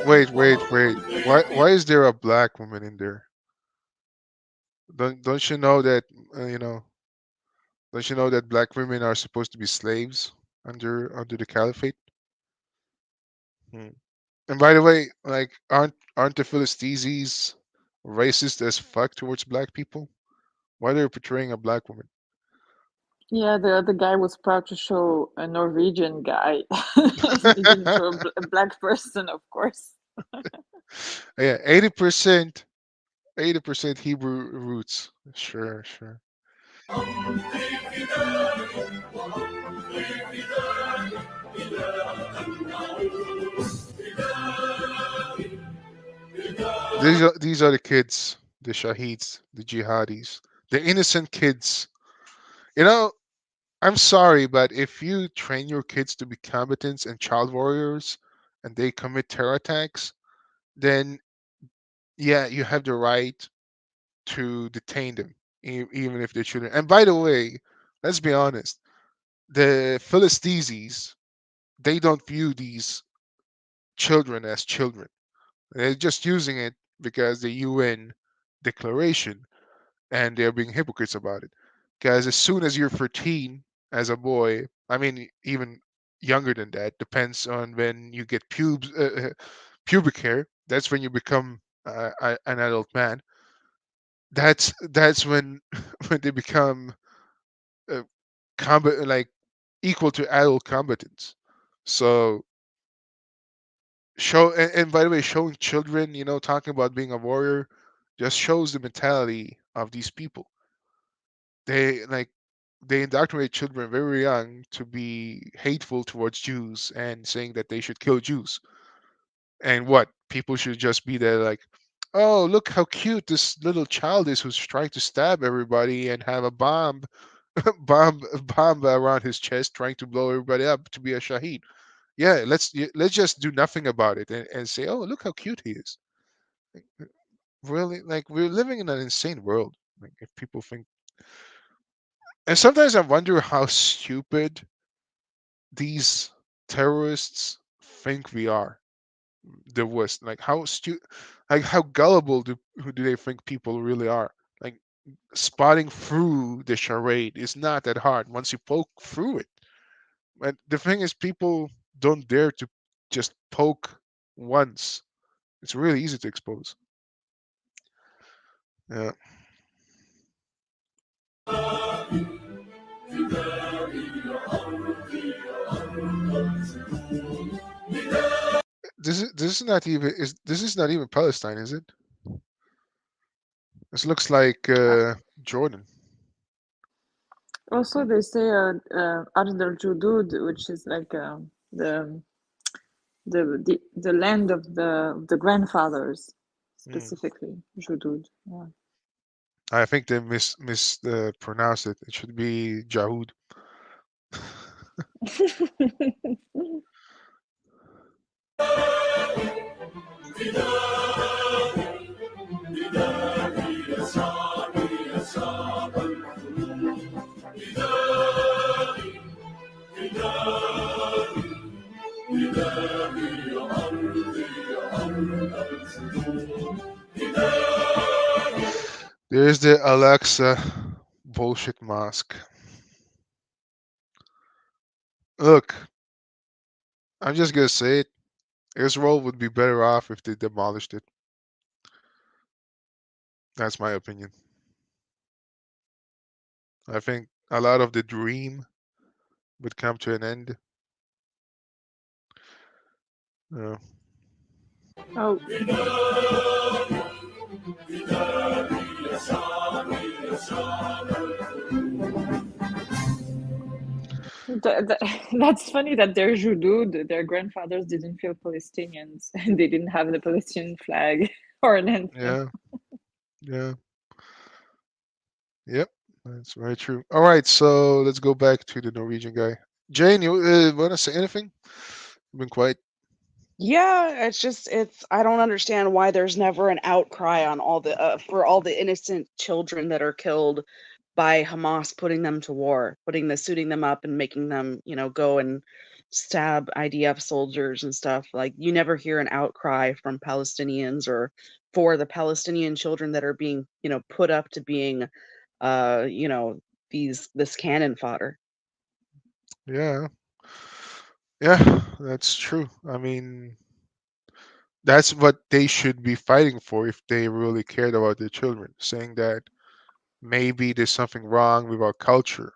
C: Why is there a black woman in there? Don't you know that you know? Don't you know that black women are supposed to be slaves under the caliphate? Hmm. And by the way, like, aren't the Philistines racist as fuck towards black people? Why they're portraying a black woman?
E: Yeah, the other guy was proud to show a Norwegian guy. He didn't show a black person, of course.
C: Yeah, 80% Hebrew roots. Sure. These are the kids, the shaheeds, the jihadis, the innocent kids. You know, I'm sorry, but if you train your kids to be combatants and child warriors, and they commit terror attacks, then yeah, you have the right to detain them, even if they're children. And by the way, let's be honest, the Philistines, they don't view these children as children. They're just using it because the UN declaration, and they're being hypocrites about it. Because as soon as you're 13 as a boy, I mean, even younger than that, depends on when you get pubic hair. That's when you become an adult man. That's when when they become uh, combat like equal to adult combatants. So and by the way, showing children, talking about being a warrior, just shows the mentality of these people. They indoctrinate children very young to be hateful towards Jews and saying that they should kill Jews. And what? People should just be there like, oh, look how cute this little child is who's trying to stab everybody and have a bomb around his chest trying to blow everybody up to be a shaheed. Yeah, let's just do nothing about it and say, oh, look how cute he is. Really, like, we're living in an insane world. Like, if people think, and sometimes I wonder how stupid these terrorists think we are. The West, like like how gullible who do they think people really are? Like, spotting through the charade is not that hard once you poke through it. And the thing is, people don't dare to just poke once. It's really easy to expose. Yeah. This is not even Palestine, is it? This looks like Jordan.
E: Also, they say Ard al-Judud, which is like the the land of the grandfathers,
C: Hmm.
E: specifically Judud. Yeah.
C: I think they pronounced it. It should be Jahud. There's the Alexa bullshit mosque. Look, I'm just gonna say it. Israel would be better off if they demolished it. That's my opinion. I think a lot of the dream would come to an end. Uh,
E: Oh, that's funny that their Judud, their grandfathers didn't feel Palestinians and they didn't have the Palestinian flag or an anthem.
C: yeah, yeah, yep, that's very true. All right, so let's go back to the Norwegian guy. Jane, you want to say anything? You've been quiet.
G: Yeah, it's I don't understand why there's never an outcry on all the for all the innocent children that are killed by Hamas putting them to war, suiting them up and making them, go and stab IDF soldiers and stuff. Like you never hear an outcry from Palestinians or for the Palestinian children that are being, put up to being uh, you know, this cannon fodder.
C: Yeah, yeah, that's true. I mean, that's what they should be fighting for if they really cared about their children, saying that maybe there's something wrong with our culture.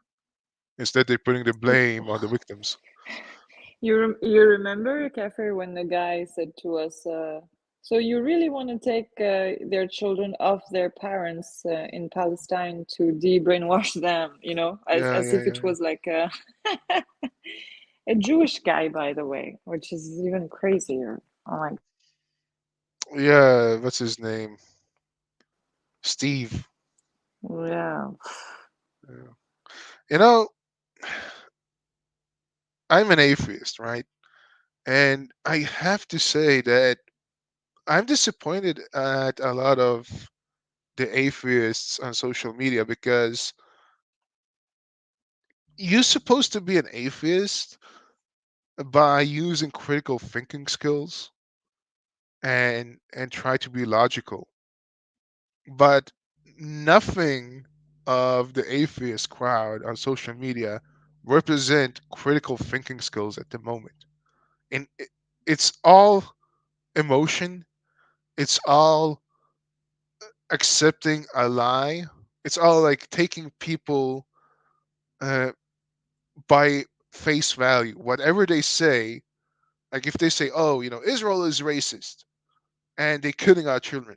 C: Instead, they're putting the blame on the victims.
E: You remember, Cafe, when the guy said to us, so you really want to take their children off their parents in Palestine to de-brainwash them,
C: Yeah,
E: as
C: yeah,
E: if
C: yeah,
E: it was like a Jewish guy, by the way, which is even crazier. Oh my,
C: yeah. What's his name? Steve.
E: yeah.
C: Yeah. You know, I'm an atheist, right? And I have to say that I'm disappointed at a lot of the atheists on social media because you're supposed to be an atheist by using critical thinking skills and try to be logical. But nothing of the atheist crowd on social media represent critical thinking skills at the moment. And it's all emotion, it's all accepting a lie, it's all like taking people uh, by face value. Whatever they say, like if they say, oh, Israel is racist and they're killing our children,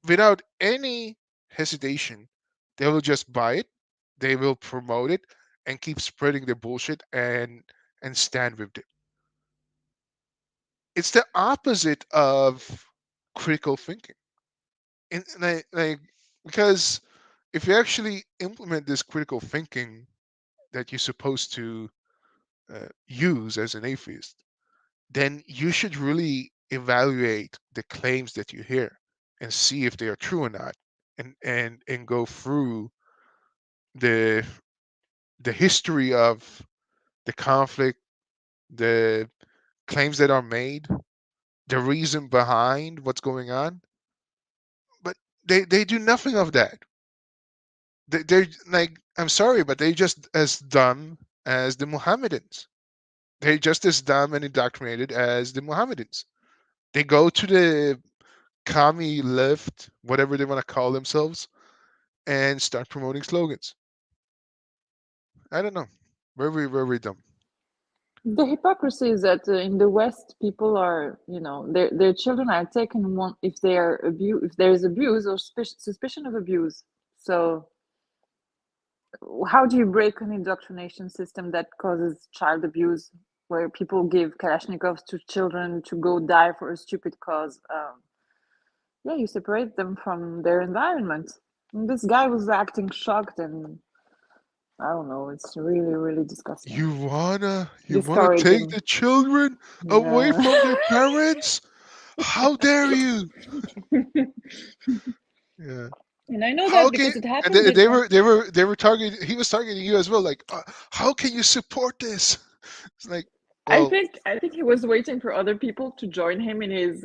C: without any hesitation, they will just buy it, they will promote it, and keep spreading the bullshit and stand with it. It's the opposite of critical thinking. Like because if you actually implement this critical thinking that you're supposed to use as an atheist, then you should really evaluate the claims that you hear and see if they are true or not, and go through the the history of the conflict, the claims that are made, the reason behind what's going on. But they do nothing of that. They're like, I'm sorry, but they're just as dumb as the Mohammedans. They're just as dumb and indoctrinated as the Mohammedans. They go to the commie left, whatever they want to call themselves, and start promoting slogans. I don't know. Very, very dumb.
E: The hypocrisy is that in the West, people are, their children are taken if they are if there is abuse or suspicion of abuse. So how do you break an indoctrination system that causes child abuse, where people give Kalashnikovs to children to go die for a stupid cause? Yeah, you separate them from their environment. And this guy was acting shocked, and I don't know. It's really, really disgusting,
C: You wanna take
E: discouraging.
C: the children away
E: Yeah.
C: from their parents? How dare you? Yeah.
E: And I know
C: How
E: that
C: can
E: because it
C: and
E: happened
C: they
E: before.
C: were they were they were targeting. He was targeting you as well. Like, how can you support this? It's like, well,
E: I think he was waiting for other people to join him in his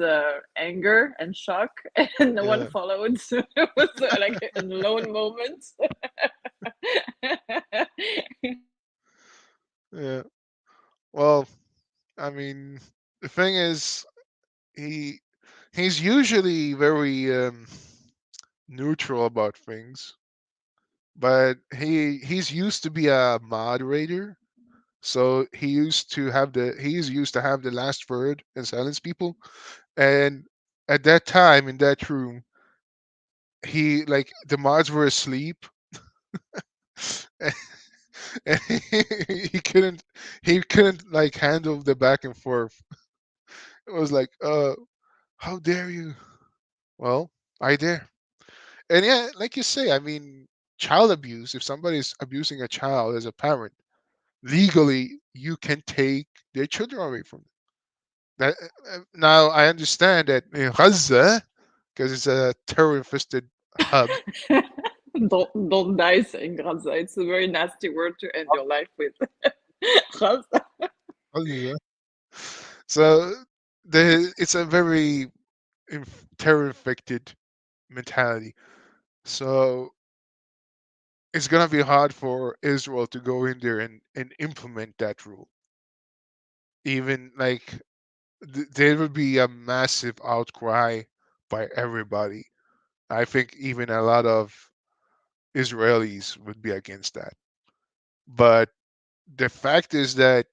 E: anger and shock, and no one
C: yeah,
E: followed. So it was like a lone moment.
C: yeah. Well, I mean, the thing is, he he's usually very neutral about things, but he's used to be a moderator, so he's used to have the last word and silence people. And at that time in that room, he like the mods were asleep, and he couldn't like handle the back and forth. It was like, how dare you? Well, I dare. And yeah, like you say, I mean, child abuse, if somebody's abusing a child as a parent, legally you can take their children away from them. Now I understand that in Gaza, because it's a terror infested hub.
E: Don't die saying Gaza. It's a very nasty word to end your life with. Gaza.
C: Gaza. So it's a very terror infected mentality. So it's gonna be hard for Israel to go in there and implement that rule. Even like there would be a massive outcry by everybody. I think even a lot of Israelis would be against that. But the fact is that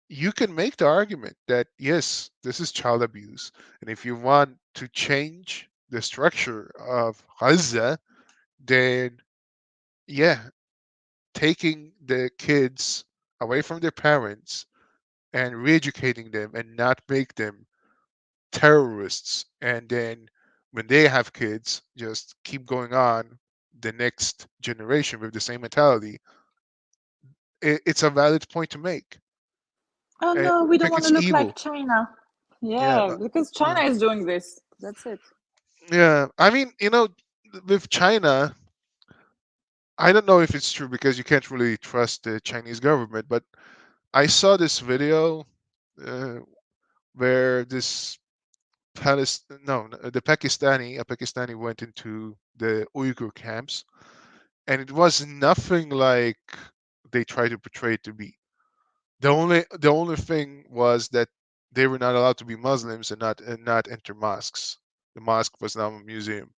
C: you can make the argument that yes, this is child abuse, and if you want to change the structure of Gaza, then yeah, taking the kids away from their parents and re-educating them and not make them terrorists, and then when they have kids just keep going on the next generation with the same mentality, it's a valid point to make.
E: Oh
C: And
E: no,
C: I
E: we don't
C: think
E: want to
C: it's
E: look like
C: evil.
E: China.
C: Yeah,
E: Yeah, because
C: yeah,
E: China is doing this. That's it.
C: yeah. I mean, with China, I don't know if it's true because you can't really trust the Chinese government, but I saw this video uh, where this no, a Pakistani went into the Uyghur camps, and it was nothing like they try to portray it to be. The only thing was that they were not allowed to be Muslims and not enter mosques. The mosque was now a museum,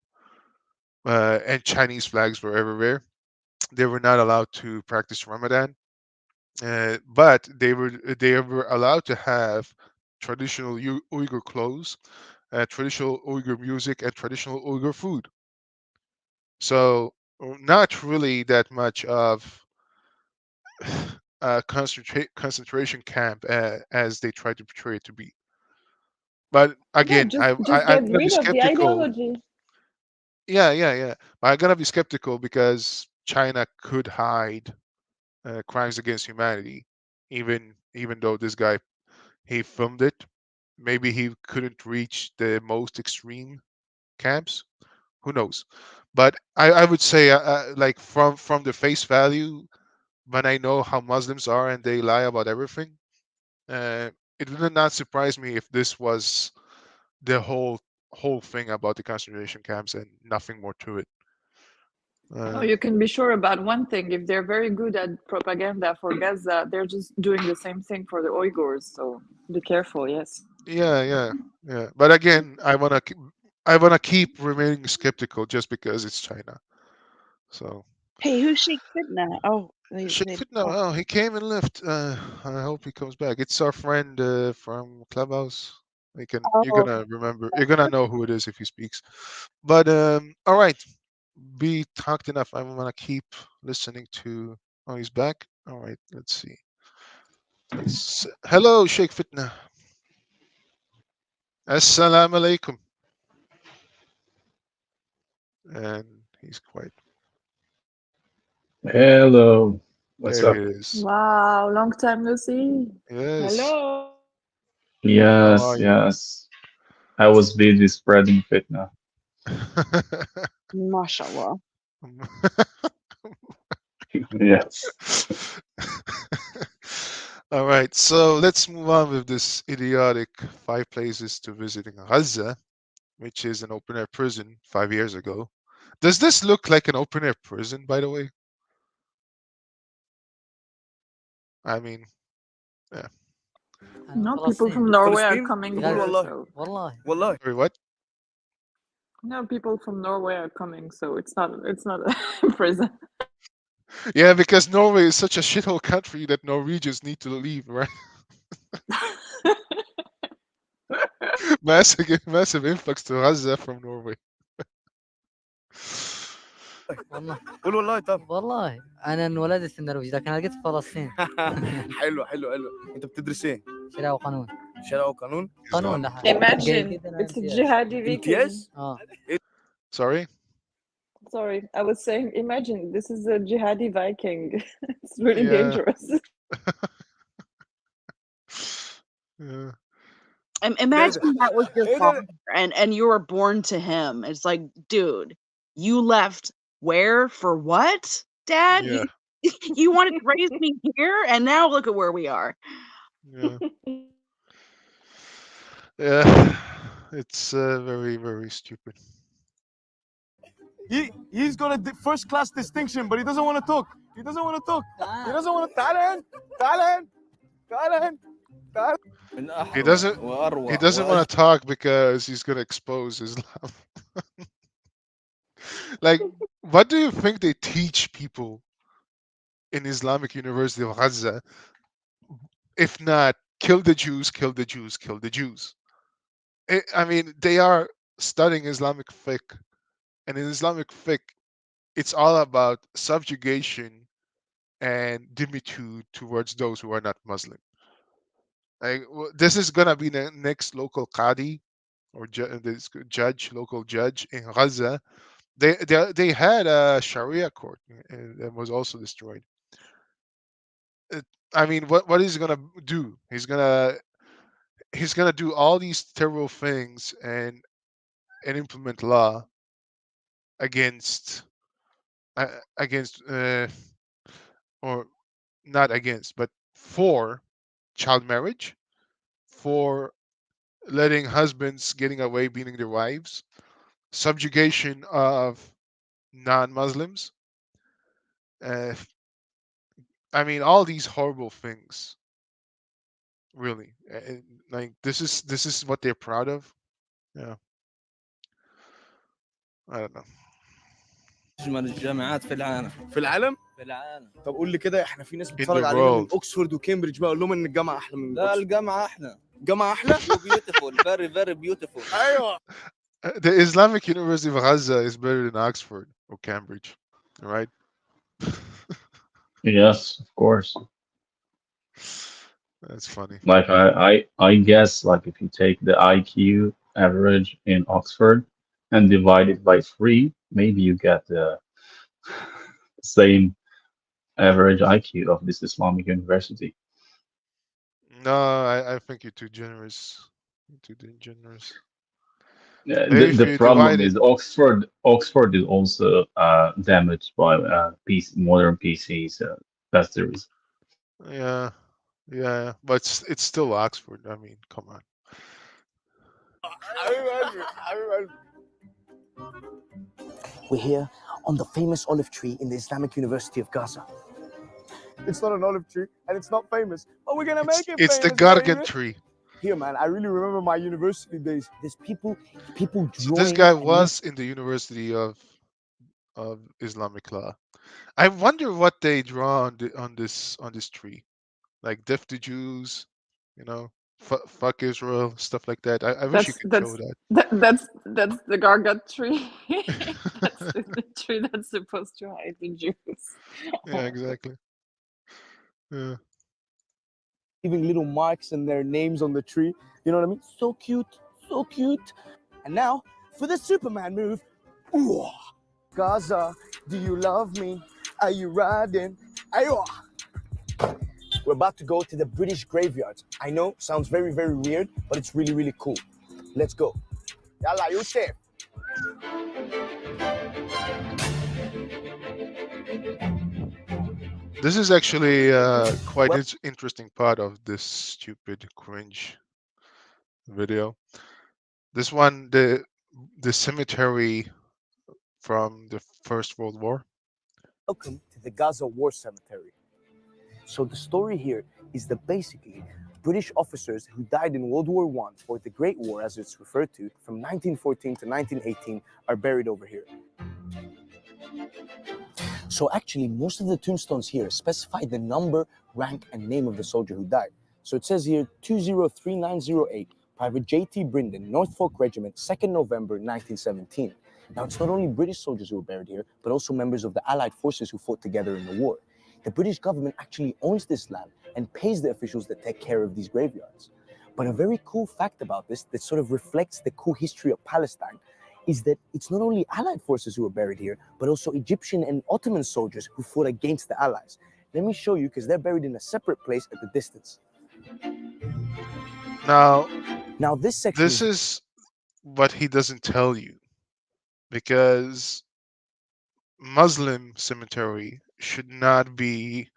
C: and Chinese flags were everywhere. They were not allowed to practice Ramadan, but they were allowed to have traditional Uyghur clothes, traditional Uyghur music, and traditional Uyghur food. So not really that much of a concentration camp as they try to portray it to be. But
E: No,
C: again,
E: just
C: I'm
E: get
C: gonna be
E: rid of the
C: skeptical.
E: ideology.
C: Yeah, yeah, yeah. But I'm gonna be skeptical because China could hide crimes against humanity, even though this guy he filmed it. Maybe he couldn't reach the most extreme camps. Who knows? But I would say, like from the face value, when I know how Muslims are and they lie about everything, uh, it would not surprise me if this was the whole thing about the concentration camps and nothing more to it.
E: Oh,
C: Uh,
E: you can be sure about one thing. If they're very good at propaganda for Gaza, they're just doing the same thing for the Uyghurs. So be careful, yes.
C: yeah, yeah, yeah. But again, I wanna I want to keep remaining skeptical just because it's China. So
G: Hey, who's Sheikh Fitna? Oh,
C: Sheikh Fitna, oh, he came and left. I hope he comes back. It's our friend from Clubhouse. You're
G: oh,
C: gonna remember. You're gonna know who it is if he speaks. But all right, be talked enough. I'm gonna keep listening to. Oh, he's back. All right, let's see. Hello, Sheikh Fitna. Assalamu alaikum. And he's quite.
J: Hello. What's
C: There
J: up?
C: he is.
E: Wow, long time no see.
C: Yes.
E: Hello.
C: How
J: Yes,
C: are you?
J: yes. I was busy spreading fitna.
G: mashallah.
J: Yes.
C: All right, so let's move on with this idiotic 5 places to visit in Gaza, which is an open air prison 5 years ago. Does this look like an open air prison, by the way? I mean, yeah.
I: أنا
E: No, people
I: فلسطين
E: from Norway are
H: فلسطين
E: coming
H: يقول
E: here,
H: والله
E: so
I: والله
H: والله
C: Sorry, what?
E: no, people from Norway are coming, so it's not a prison.
C: Yeah, because Norway is such a shithole country that Norwegians need to leave, right? massive influx to Gaza from Norway.
I: والله
H: قول والله طب
I: والله أنا انولدت في النرويج لكن أنا لقيت في فلسطين.
H: حلو حلو حلو. انت بتدرس ايه؟
I: شريعة وقانون.
H: شرع وقانون؟
I: قانون لحق.
E: Imagine,
I: جيد أنا
E: it's a
I: امتياز.
E: jihadi Viking.
H: امتياز؟
C: Sorry?
E: Sorry, I was saying, imagine, this is a jihadi Viking. It's really
C: Yeah.
E: dangerous.
C: Yeah.
G: Imagine that was your
H: إيه ده؟
G: father and you were born to him. It's like, dude, you left where for what? Dad,
C: Yeah.
G: you wanted to raise me here and now look at where we are.
C: Yeah. Yeah. It's very, very stupid.
H: He's got a first class distinction but he doesn't want to talk. He doesn't want to talk. He doesn't want to. تعال هنا تعال هنا تعال هنا تعال.
C: He doesn't want to talk because he's gonna expose Islam. Like, what do you think they teach people in Islamic University of Gaza? If not, kill the Jews, kill the Jews, kill the Jews. I mean, they are studying Islamic fiqh, and in Islamic fiqh, it's all about subjugation and dimitude towards those who are not Muslim. Like, this is gonna be the next local qadi or this local judge in Gaza. They had a Sharia court that was also destroyed. I mean, what is he gonna do? He's gonna do all these terrible things and implement law against or not against, but for child marriage, for letting husbands getting away beating their wives, subjugation of non-Muslims. I mean, all these horrible things. Really, like this is what they're proud of. Yeah, I don't know.
H: أجمل الجامعات في العالم. في العالم؟ في العالم. طب قول لي كده احنا في ناس
C: In
H: بتتفرج
C: the
H: علينا من
C: world.
H: اوكسفورد وكامبريدج بقى اقول لهم ان الجامعه احلى من
K: لا الجامعة أحلى.
H: الجامعه احلى؟
K: beautiful, very very beautiful.
H: ايوه.
C: The Islamic University of Gaza is better than Oxford or Cambridge, right?
J: Yes, of course.
C: That's funny.
J: Like I guess like if you take the IQ average in Oxford and divide it by 3, maybe you get the same average IQ of this Islamic university.
C: No, I think you're too generous. You're too generous. If
J: The
C: you
J: problem
C: divide it,
J: is Oxford is also damaged by modern PCs. That's the reason.
C: yeah, but it's still Oxford. I mean, come on.
H: We're here on the famous olive tree in the Islamic University of Gaza. It's not an olive tree and it's not famous, but we're gonna make it
C: It's
H: famous.
C: the Gargan
H: baby.
C: tree.
H: Here, man, I really remember my university days. There's people
C: So this
H: drawing.
C: guy
H: and
C: was in the University of Islamic Law. I wonder what they draw on this tree, like death to Jews, you know, fuck Israel, stuff like that. I wish you
E: That's
C: could show
E: that's
C: that.
E: that's the Gargot tree. That's the tree that's supposed to hide the Jews.
C: Yeah, exactly. Yeah.
H: leaving little marks and their names on the tree. You know what I mean? So cute, so cute. And now for the Superman move. Ooh. Gaza, do you love me? Are you riding? Ayo. We're about to go to the British graveyards. I know, sounds very, very weird, but it's really, really cool. Let's go. Yalla, Yusuf.
C: This is actually quite interesting part of this stupid cringe video. This one, the cemetery from the First World War.
H: Welcome to the Gaza War Cemetery. So the story here is that basically British officers who died in World War I, or the Great War as it's referred to, from 1914 to 1918 are buried over here. So actually, most of the tombstones here specify the number, rank, and name of the soldier who died. So it says here 203908, Private J.T. Brinden, Norfolk Regiment, 2nd November 1917. Now, it's not only British soldiers who were buried here, but also members of the Allied forces who fought together in the war. The British government actually owns this land and pays the officials that take care of these graveyards. But a very cool fact about this that sort of reflects the cool history of Palestine is that it's not only Allied forces who are buried here, but also Egyptian and Ottoman soldiers who fought against the Allies. Let me show you, because they're buried in a separate place at the distance.
C: Now
H: this section
C: is what he doesn't tell you, because Muslim cemetery should not be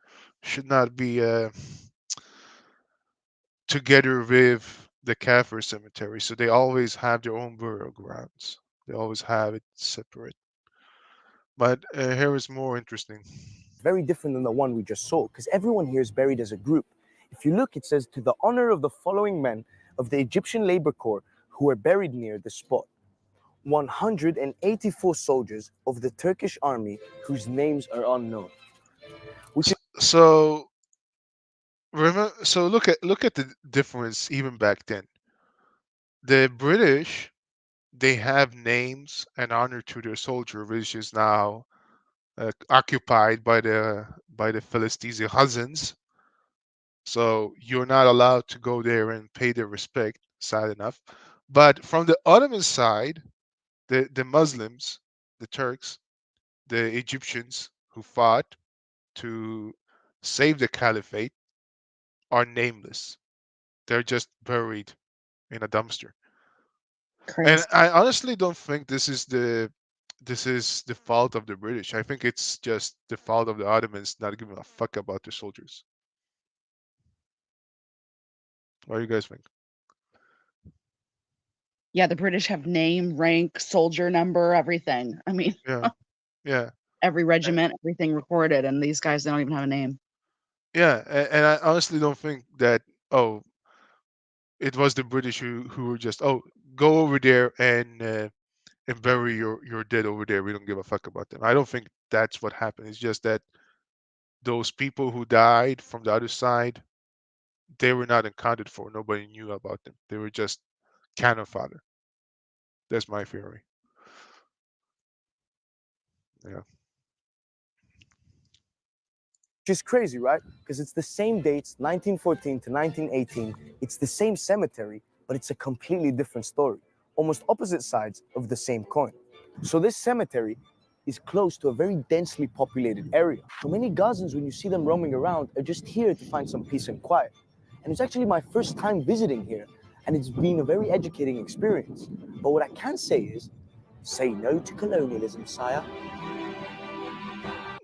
C: together with the Kafir cemetery. So they always have their own burial grounds. They always have it separate. But here is more interesting.
H: Very different than the one we just saw, because everyone here is buried as a group. If you look, it says, to the honor of the following men of the Egyptian Labor Corps who are buried near the spot. 184 soldiers of the Turkish army whose names are unknown.
C: So remember, so look at the difference even back then. The British, they have names and honor to their soldier, which is now occupied by the Palestinians. So you're not allowed to go there and pay their respect. Sad enough. But from the Ottoman side, the Muslims, the Turks, the Egyptians who fought to save the caliphate are nameless. They're just buried in a dumpster.
G: Crazy.
C: And I honestly don't think this is the fault of the British. I think it's just the fault of the Ottomans not giving a fuck about their soldiers. What do you guys think?
G: Yeah, the British have name, rank, soldier number, everything. I mean,
C: Yeah, yeah,
G: every regiment, everything recorded, and these guys don't even have a name.
C: yeah. And I honestly don't think that, oh, it was the British who were just, oh, go over there and bury your dead over there. We don't give a fuck about them. I don't think that's what happened. It's just that those people who died from the other side, they were not accounted for. Nobody knew about them. They were just cannon fodder. That's my theory. Yeah.
H: Which is crazy, right? Because it's the same dates, 1914 to 1918. It's the same cemetery, but it's a completely different story. Almost opposite sides of the same coin. So this cemetery is close to a very densely populated area. So many Gazans, when you see them roaming around, are just here to find some peace and quiet. And it's actually my first time visiting here, and it's been a very educating experience. But what I can say is, say no to colonialism, sire.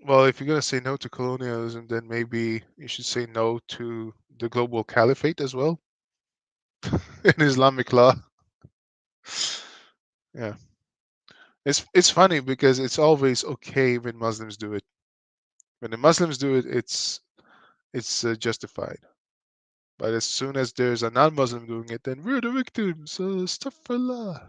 C: Well, if you're gonna say no to colonialism, then maybe you should say no to the global caliphate as well in Islamic law. Yeah. It's funny because it's always okay when Muslims do it. When the Muslims do it, it's justified. But as soon as there's a non-Muslim doing it, then we're the victims. Astaghfirullah.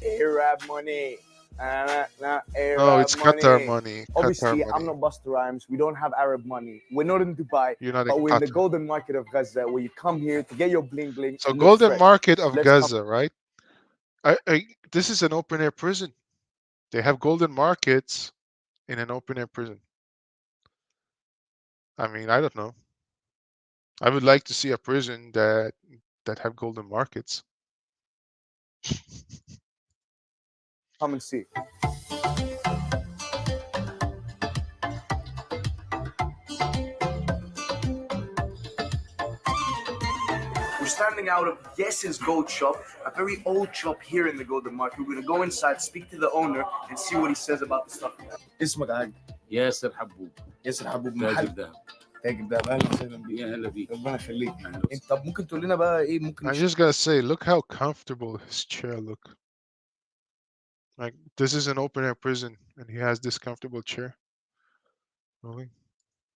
H: Arab money.
C: No,
H: Arab
C: it's Qatar
H: money.
C: money.
H: Obviously,
C: Qatar
H: I'm
C: money.
H: not Busta Rhymes. We don't have Arab money. We're not in Dubai,
C: You're not in
H: but we're in the
C: Qatar.
H: golden market of Gaza, where you come here to get your bling bling.
C: So
H: and look
C: golden
H: fresh.
C: market of
H: Let's come.
C: Gaza, right? This is an open air prison. They have golden markets in an open air prison. I mean, I don't know. I would like to see a prison that have golden markets.
H: Come and see. We're standing out of Yes's Gold Shop, a very old shop here in the Golden Market. We're gonna go inside, speak to the owner, and see what he says about the stuff. اسمك عاد
L: ياسر حبوب
H: ياسر حبوب
L: تاج
H: محل
L: الذهب.
H: تاج الدهب. اهلا وسهلا بيك.
L: يا هلا بيك.
H: ربنا يخليك.
L: أهلا
H: انت طب ممكن تقول لنا بقى ايه ممكن
C: I'm just gonna say, look how comfortable his chair look. Like this is an open air prison, and he has this comfortable chair. Really?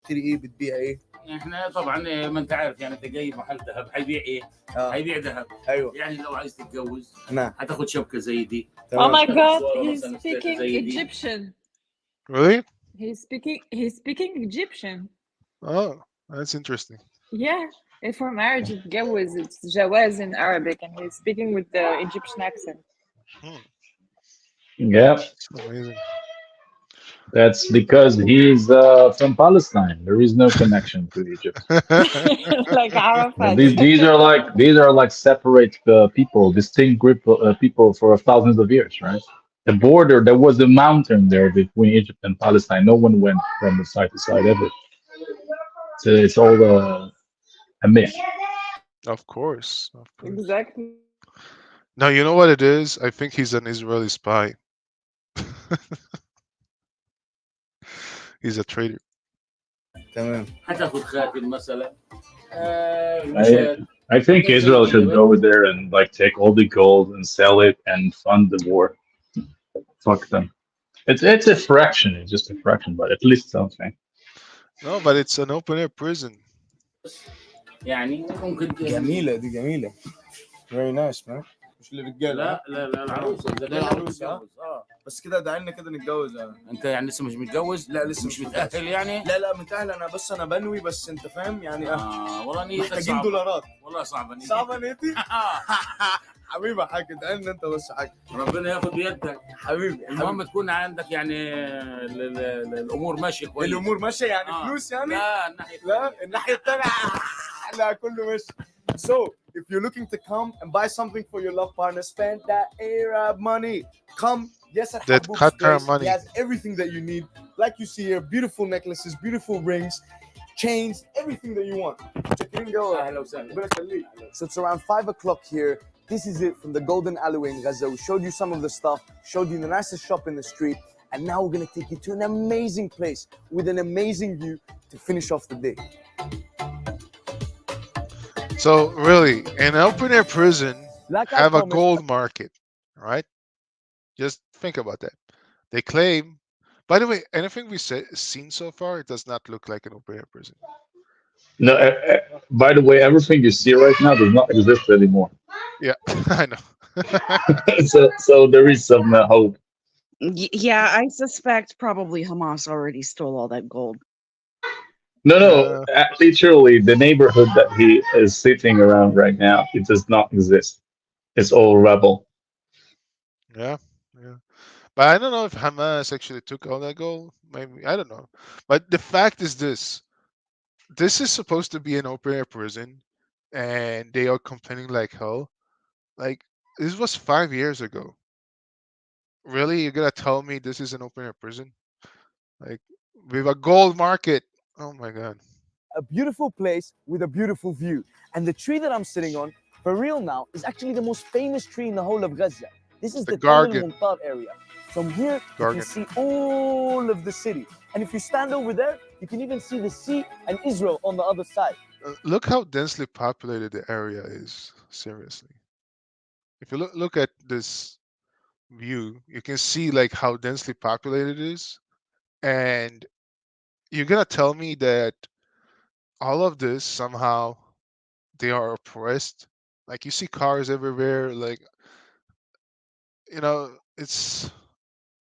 H: تشتري ايه بتبيع ايه؟
L: احنا طبعا ما انت عارف يعني انت جاي محل ذهب هيبيع ايه؟ هيبيع ذهب.
H: ايوه
L: يعني لو عايز تتجوز
H: نعم
L: هتاخد شبكه زي دي.
E: Oh my God,
L: صورة
E: he's
L: مثلا
E: speaking
L: زي دي.
E: Egyptian.
C: Really?
E: He's speaking Egyptian.
C: Oh, that's interesting.
E: Yeah. And for marriage, it's jawaz in Arabic, and he's speaking with the Egyptian accent.
J: Yeah,
C: Amazing.
J: that's because he's from Palestine. There is no connection to Egypt.
E: Like Arafat.
J: These are like separate people, distinct group people for thousands of years, right? The border, there was a mountain there between Egypt and Palestine. No one went from the side to side ever. So it's all a myth.
C: Of course.
E: Exactly.
C: No, you know what it is? I think he's an Israeli spy. He's a traitor.
H: تمام.
L: هتاخد خاتم مثلا.
J: I think Israel should go there and like take all the gold and sell it and fund the war. Fuck them. It's a fraction. It's just a fraction, but at least something.
C: No, but it's an open air prison.
L: يعني ممكن
H: جميلة دي جميلة. Very nice man. مش للرجالة.
L: لا العروسه اذا
H: لا العروسة بس كده دعينا كده نتجوز
L: انت يعني لسه مش متجوز؟
H: لا لسه
L: مش متأهل يعني؟
H: لا متأهل انا بس انا بنوي بس انت فاهم يعني
L: والله نيتك
H: محتاجين
L: صعبة.
H: دولارات
L: والله صعبة نيتك.
H: صعبة نيتي حبيبي يا حاج دعينا انت بس حاج
L: ربنا ياخد بيدك
H: حبيبي
L: المهم تكون عندك يعني الامور ماشيه كويس.
H: الامور ماشيه يعني فلوس يعني لا الناحيه الثانيه لا كله ماشي. So if you're looking to come and buy something for your love partner, spend that Arab money. Come, yes, at
C: That
H: Haboob's
C: Qatar
H: place.
C: money.
H: He has everything that you need. Like you see here, beautiful necklaces, beautiful rings, chains, everything that you want. Check in, go. So it's around 5 o'clock here. This is it from the Golden Alleyway in Gaza. We showed you some of the stuff, showed you the nicest shop in the street, and now we're gonna take you to an amazing place with an amazing view to finish off the day.
C: So really, an open air prison
H: Like I
C: have a
H: promised-
C: gold market, right? Just think about that. They claim. By the way, anything we seen so far, it does not look like an open air prison.
J: No, by the way, everything you see right now does not exist anymore.
C: Yeah, I know.
J: so there is some hope.
G: Yeah, I suspect probably Hamas already stole all that gold.
J: No, literally, the neighborhood that he is sitting around right now, it does not exist. It's all rubble.
C: Yeah. But I don't know if Hamas actually took all that gold. Maybe, I don't know. But the fact is this. This is supposed to be an open air prison, and they are complaining like hell. Like, this was 5 years ago. Really? You're gonna tell me this is an open air prison? Like, we have a gold market. Oh my God.
H: A beautiful place with a beautiful view. And the tree that I'm sitting on, for real now, is actually the most famous tree in the whole of Gaza. This is the Tel
C: Gargan.
H: al-Muntar area. From here, you can see all of the city. And if you stand over there, you can even see the sea and Israel on the other side.
C: Look how densely populated the area is. Seriously. If you look at this view, you can see like how densely populated it is. And you're gonna tell me that all of this somehow they are oppressed. Like you see cars everywhere. Like it's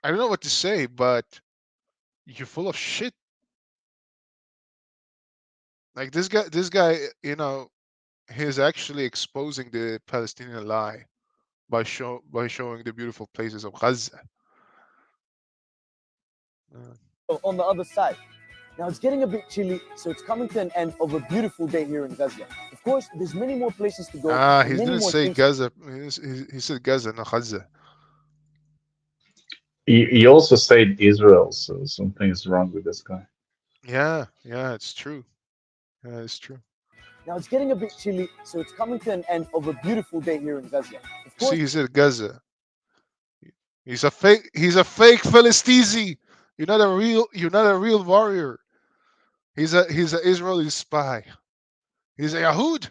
C: I don't know what to say, but you're full of shit. Like this guy, he's actually exposing the Palestinian lie by showing the beautiful places of Gaza.
H: On the other side. Now it's getting a bit chilly, so it's coming to an end of a beautiful day here in Gaza. Of course, there's many more places to go.
C: Ah,
H: And
C: he
H: many
C: didn't
H: more
C: say
H: things.
C: Gaza. He said Gaza, not Gaza.
J: He also said Israel, so something is wrong with this guy.
C: Yeah, it's true. Yeah, it's true.
H: Now it's getting a bit chilly, so it's coming to an end of a beautiful day here in Gaza. Of course,
C: See, he said Gaza. He's a fake. He's a fake Philistine. You're not a real. You're not a real warrior. He's a Israeli spy. He's a Yahud.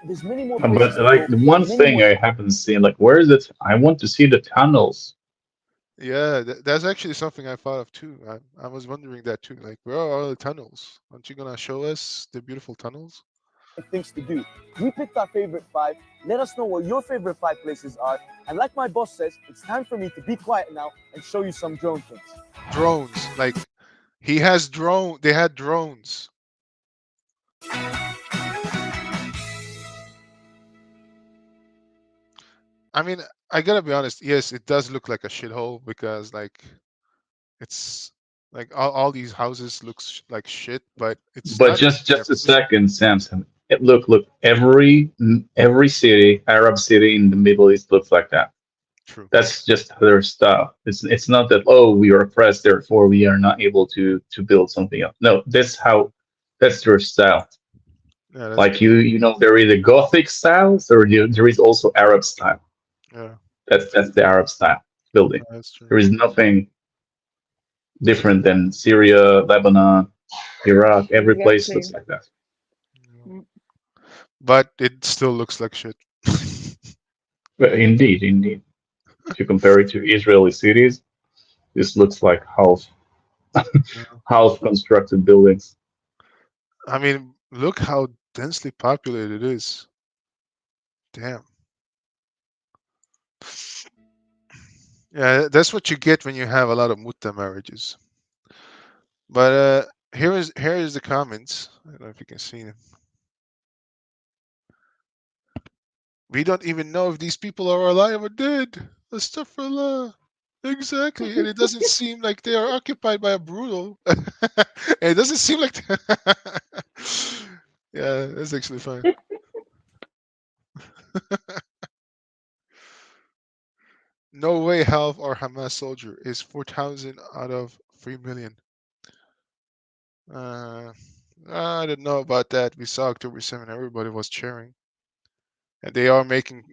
H: there's many more
J: But
H: places to
J: like
H: go.
J: the one
H: And many
J: thing
H: more.
J: I haven't seen, like where is it? I want to see the tunnels.
C: Yeah, that's actually something I thought of too. I was wondering that too. Like, where are all the tunnels? Aren't you gonna show us the beautiful tunnels?
H: Things to do. We picked our favorite 5. Let us know what your favorite 5 places are. And like my boss says, it's time for me to be quiet now and show you some drone things.
C: Drones. Like, he has drone. They had drones. I mean, I gotta be honest. Yes, it does look like a shithole because like it's like all these houses looks like shit, but it's
J: But
C: not
J: just a
C: everything.
J: second, Samson. Look, every city, Arab city in the Middle East looks like that.
C: True.
J: That's just their style. It's not that we are oppressed, therefore we are not able to build something else. No, that's their style.
C: Yeah, that's
J: Like
C: true.
J: there is a Gothic style, so there is also Arab style.
C: Yeah,
J: That's the Arab style building.
C: that's true.
J: There is nothing different than Syria, Lebanon, Iraq. Every place
E: Exactly.
J: looks like that.
C: But it still looks like shit.
J: But indeed. If you compare it to Israeli cities, this looks like house constructed buildings.
C: I mean, look how densely populated it is. Damn. Yeah, that's what you get when you have a lot of mutta marriages. But here is the comments. I don't know if you can see them. We don't even know if these people are alive or dead. Astaghfirullah. Exactly, and it doesn't seem like they are occupied by a brutal. It doesn't seem like. Yeah, that's actually fine. No way half our Hamas soldier is 4,000 out of 3 million. I don't know about that. We saw October 7. Everybody was cheering, and they are making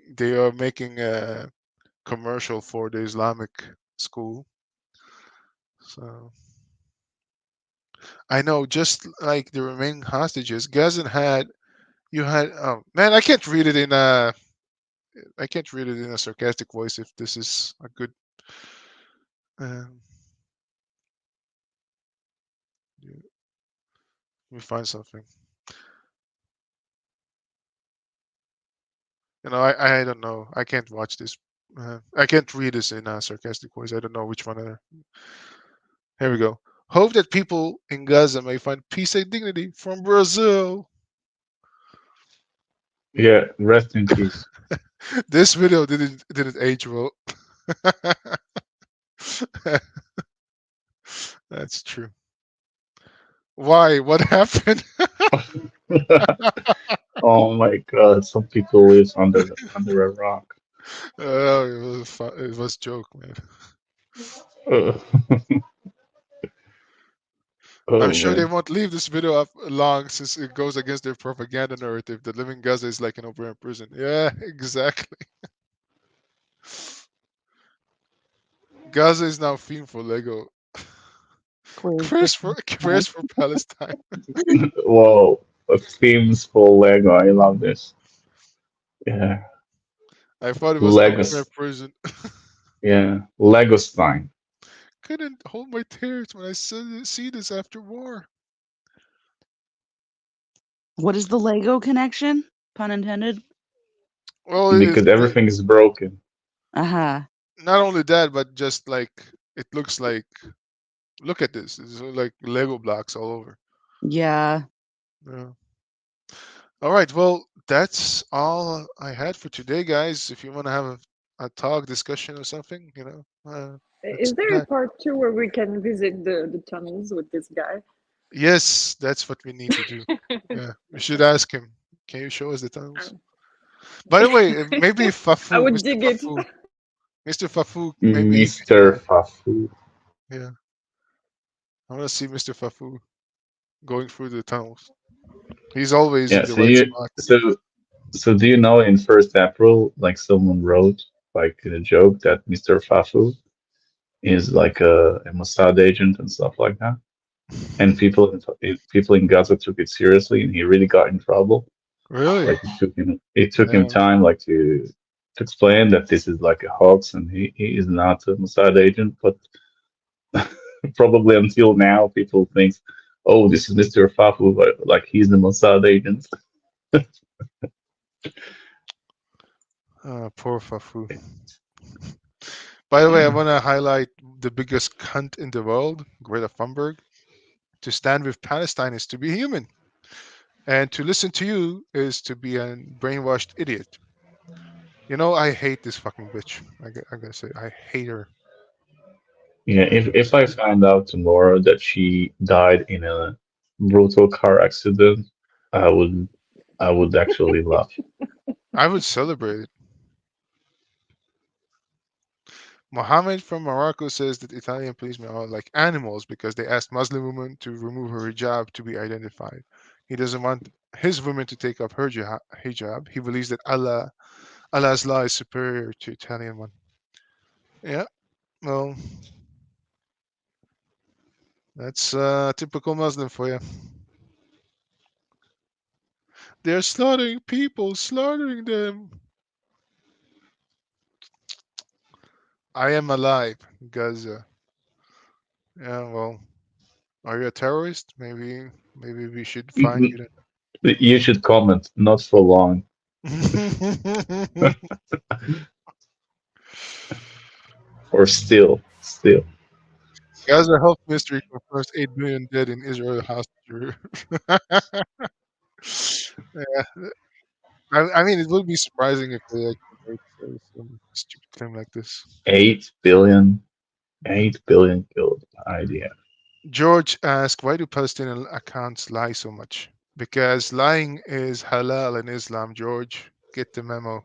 C: a commercial for the Islamic school. So I know, just like the remaining hostages, Gazan had you had oh man, I can't read it in a sarcastic voice if this is a good. Um, yeah, let me find something. I don't know. I can't watch this. I can't read this in a sarcastic voice. I don't know which one. Here we go. Hope that people in Gaza may find peace and dignity from Brazil.
J: Yeah, rest in peace.
C: This video didn't age well. That's true. Why? What happened?
J: Oh my God! Some people live under a rock.
C: Oh, it was joke, man.
J: Uh,
C: I'm
J: oh
C: sure they
J: man.
C: won't leave this video up long since it goes against their propaganda narrative that living Gaza is like an open prison. Yeah, exactly. Gaza is now theme for Lego. Prayers for Palestine.
J: Whoa, themes for Lego. I love this. Yeah,
C: I thought it was an open air
J: Legos.
C: prison.
J: Yeah, Legostein.
C: Couldn't hold my tears when I see this after war.
G: What is the Lego connection? Pun intended.
C: Well,
J: Because everything is broken.
G: Uh-huh.
C: not only that, but just like it looks like. Look at this. It's like Lego blocks all over.
G: Yeah.
C: Yeah. All right. Well, that's all I had for today, guys. If you want to have a talk, discussion, or something, let's
E: Is
C: do
E: there a
C: that.
E: part two where we can visit the tunnels with this guy?
C: Yes, that's what we need to do. Yeah, we should ask him. Can you show us the tunnels? By the way, maybe
E: I
C: Fafu,
E: would
C: Mr.
E: dig it.
C: Fafu, Mr. Fafu, maybe he can
J: Mr. Fafu.
C: Yeah, I want to see Mr. Fafu going through the tunnels. He's always
J: Yeah,
C: in the right spot.
J: so do you know in 1st April, like someone wrote like in a joke that Mr. Fafu is like a Mossad agent and stuff like that, and people in Gaza took it seriously, and he really got in trouble.
C: Really?
J: Like it took him
C: Yeah.
J: time like to explain that this is like a hoax and he is not a Mossad agent, but probably until now people think, oh, this is Mr. Fafu, like he's the Mossad agent.
C: Poor Fafu. By the way, I want to highlight the biggest cunt in the world, Greta Thunberg. To stand with Palestine is to be human, and to listen to you is to be a brainwashed idiot. I hate this fucking bitch. I gotta say, I hate her.
J: Yeah, if I find out tomorrow that she died in a brutal car accident, I would I would actually laugh.
C: I would celebrate it. Mohammed from Morocco says that Italian policemen are like animals because they asked Muslim women to remove her hijab to be identified. He doesn't want his women to take off her hijab. He believes that Allah's law is superior to Italian one. Yeah, well, that's typical Muslim for you. They're slaughtering people, slaughtering them. I am alive, Gaza. Yeah, well, are you a terrorist? Maybe we should find
J: Mm,
C: you.
J: You should comment, not for long.
C: Then.
J: Or still.
C: Gaza Health Ministry confirms 8 billion dead in Israel hostage. Yeah, I mean, it would be surprising if they actually did say some stupid claim like this.
J: 8 billion, 8 billion killed. Idea.
C: George asked, why do Palestinian accounts lie so much? Because lying is halal in Islam, George. Get the memo.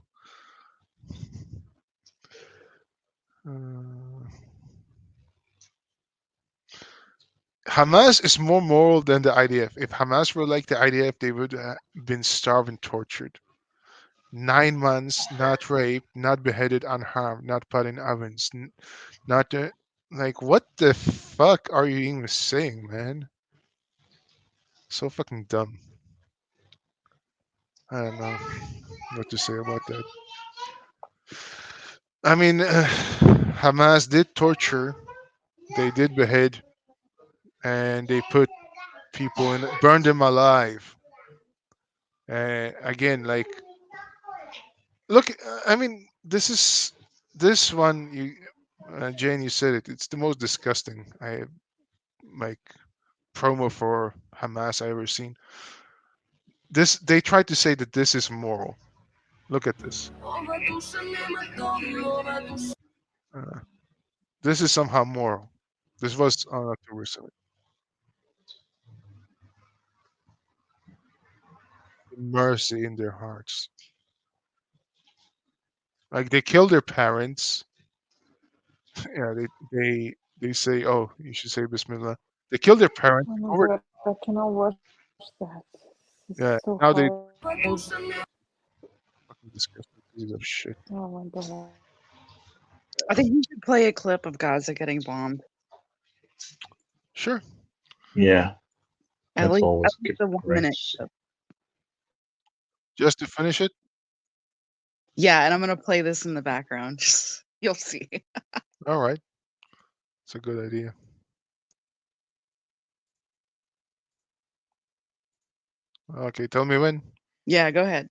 C: Hamas is more moral than the IDF. If Hamas were like the IDF, they would have been starved and tortured. 9 months, not raped, not beheaded, unharmed, not put in ovens, not like what the fuck are you even saying, man? So fucking dumb. I don't know what to say about that. I mean, Hamas did torture, they did behead, and they put people in, burned them alive. Again, like, look, I mean, this one. Jane, you said it. It's the most disgusting. Like promo for Hamas I ever seen. This they tried to say that this is moral. Look at this. This is somehow moral. This was on October 7th. Mercy in their hearts. Like they kill their parents. Yeah, they say, oh, you should say Bismillah. They kill their parents
E: Oh my
C: over.
E: god, I cannot watch that. This
C: Yeah,
E: is so
C: now they
E: hard.
C: fucking disgusting pieces of shit.
E: Oh my god.
G: I think you should play a clip of Gaza getting bombed.
C: Sure.
J: Yeah,
G: At
J: that's
G: least
J: always
G: a 1 minute
J: great.
G: clip.
C: Just to finish it.
G: Yeah, and I'm gonna play this in the background. Just you'll see.
C: All right. It's a good idea. Okay, tell me when.
G: Yeah, go ahead.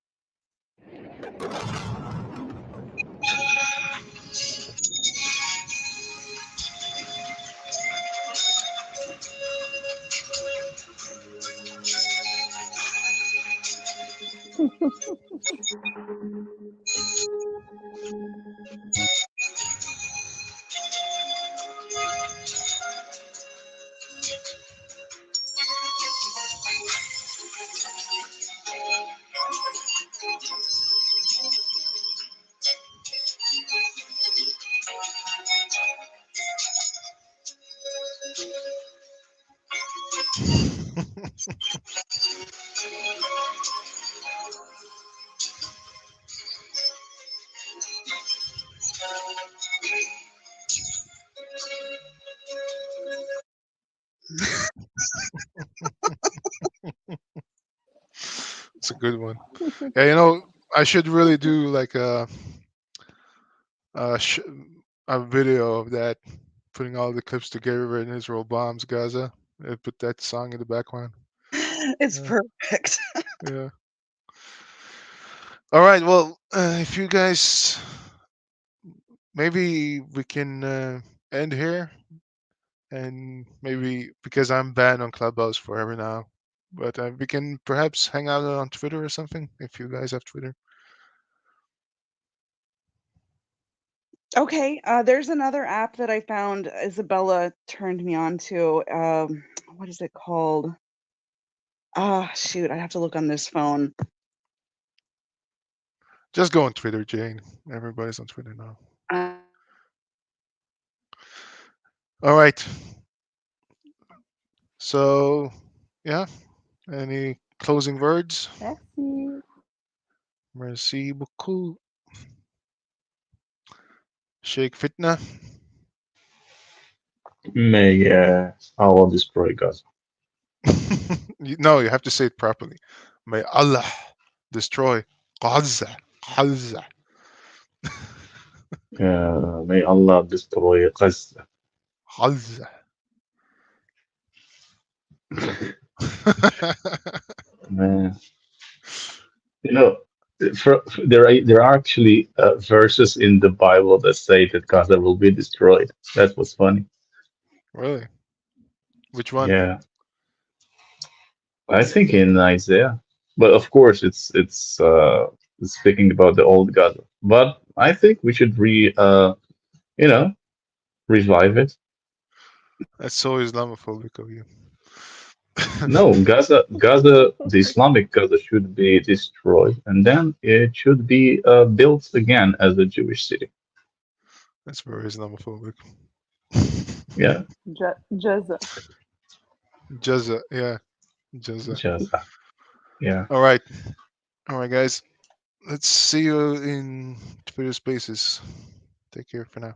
C: It's a good one. Yeah, I should really do like a, sh- a video of that, putting all the clips together in Israel bombs Gaza. And put that song in the background.
G: It's
C: Yeah.
G: perfect.
C: Yeah. All right. Well, if you guys, maybe we can end here, and maybe because I'm banned on Clubhouse forever now, but we can perhaps hang out on Twitter or something if you guys have Twitter.
G: Okay, there's another app that I found Isabella turned me on to. What is it called? Ah, shoot, I have to look on this phone.
C: Just go on Twitter, Jane. Everybody's on Twitter now. All right. So, yeah. Any closing words?
E: Merci.
C: Merci beaucoup. Sheikh Fitna.
J: May Allah destroy Gaza.
C: No, you have to say it properly. May Allah destroy Gaza. Gaza.
J: May Allah destroy Gaza.
C: Gaza.
J: Man. There are actually verses in the Bible that say that Gaza will be destroyed. That's what's funny.
C: Really? Which one?
J: Yeah, I think in Isaiah, but of course it's speaking about the old Gaza. But I think we should revive it.
C: That's so Islamophobic of you.
J: No, the Islamic Gaza should be destroyed, and then it should be built again as a Jewish city.
C: That's very Islamophobic.
J: Yeah.
E: Jaza.
C: Jaza, yeah. Jaza.
J: Jaza. Yeah.
C: All right. All right, guys. Let's see you in Twitter Spaces. Take care for now.